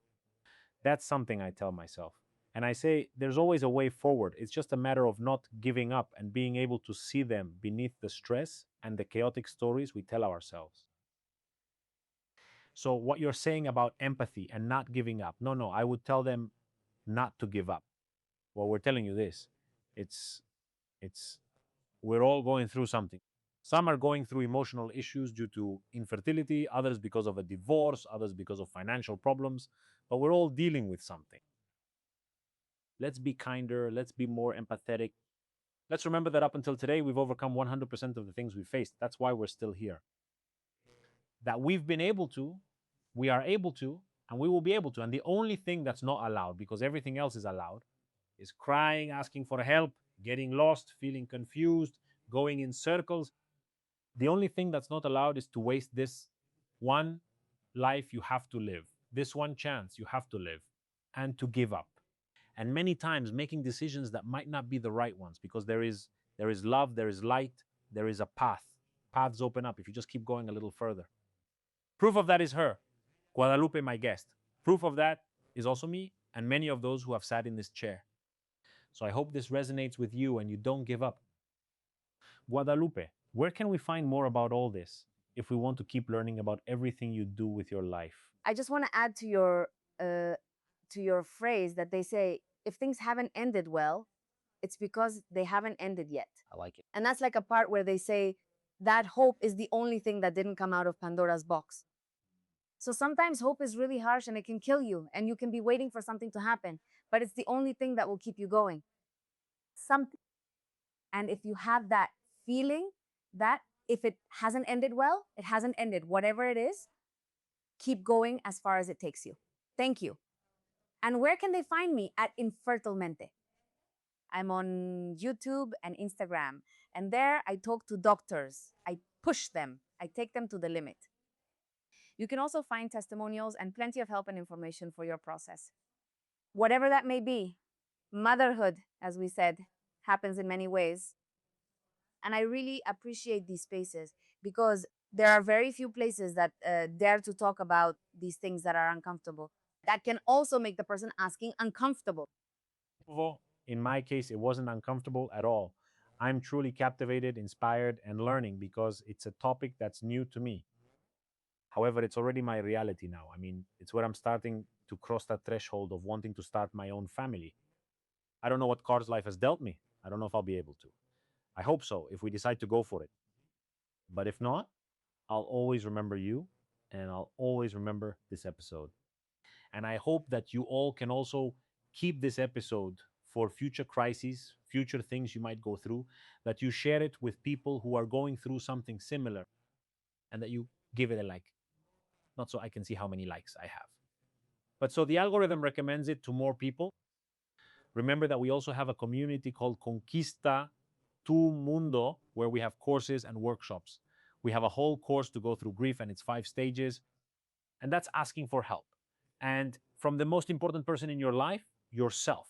That's something I tell myself. And I say, there's always a way forward. It's just a matter of not giving up and being able to see them beneath the stress and the chaotic stories we tell ourselves. So, what you're saying about empathy and not giving up, no, I would tell them not to give up. Well, we're telling you this. It's it's we're all going through something. Some are going through emotional issues due to infertility, others because of a divorce, others because of financial problems, but we're all dealing with something. Let's be kinder, let's be more empathetic. Let's remember that up until today, we've overcome 100% of the things we faced. That's why we're still here. That we've been able to, we are able to, and we will be able to. And the only thing that's not allowed, because everything else is allowed, is crying, asking for help, getting lost, feeling confused, going in circles. The only thing that's not allowed is to waste this one life you have to live, this one chance you have to live, and to give up. And many times making decisions that might not be the right ones, because there is love, there is light, there is a path. Paths open up if you just keep going a little further. Proof of that is her, Guadalupe, my guest. Proof of that is also me and many of those who have sat in this chair. So I hope this resonates with you and you don't give up. Guadalupe, where can we find more about all this if we want to keep learning about everything you do with your life? I just want to add to your phrase that they say, if things haven't ended well, it's because they haven't ended yet. I like it. And that's like a part where they say that hope is the only thing that didn't come out of Pandora's box. So sometimes hope is really harsh and it can kill you, and you can be waiting for something to happen, but it's the only thing that will keep you going. Something. And if you have that feeling that if it hasn't ended well, it hasn't ended, whatever it is, keep going as far as it takes you. Thank you. And where can they find me? At Infertilmente. I'm on YouTube and Instagram. And there I talk to doctors. I push them. I take them to the limit. You can also find testimonials and plenty of help and information for your process. Whatever that may be, motherhood, as we said, happens in many ways. And I really appreciate these spaces because there are very few places that dare to talk about these things that are uncomfortable. That can also make the person asking uncomfortable. In my case, it wasn't uncomfortable at all. I'm truly captivated, inspired, and learning because it's a topic that's new to me. However, it's already my reality now. I mean, it's where I'm starting to cross that threshold of wanting to start my own family. I don't know what cards life has dealt me. I don't know if I'll be able to. I hope so if we decide to go for it. But if not, I'll always remember you and I'll always remember this episode. And I hope that you all can also keep this episode for future crises, future things you might go through, that you share it with people who are going through something similar and that you give it a like. Not so I can see how many likes I have, but so the algorithm recommends it to more people. Remember that we also have a community called Conquista Tu Mundo, where we have courses and workshops. We have a whole course to go through grief and its 5 stages, and that's asking for help. And from the most important person in your life, yourself.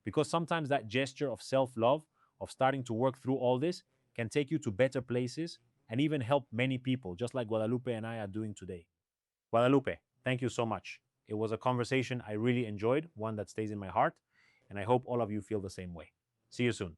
Because sometimes that gesture of self love, of starting to work through all this, can take you to better places and even help many people, just like Guadalupe and I are doing today. Guadalupe, thank you so much. It was a conversation I really enjoyed, one that stays in my heart, and I hope all of you feel the same way. See you soon.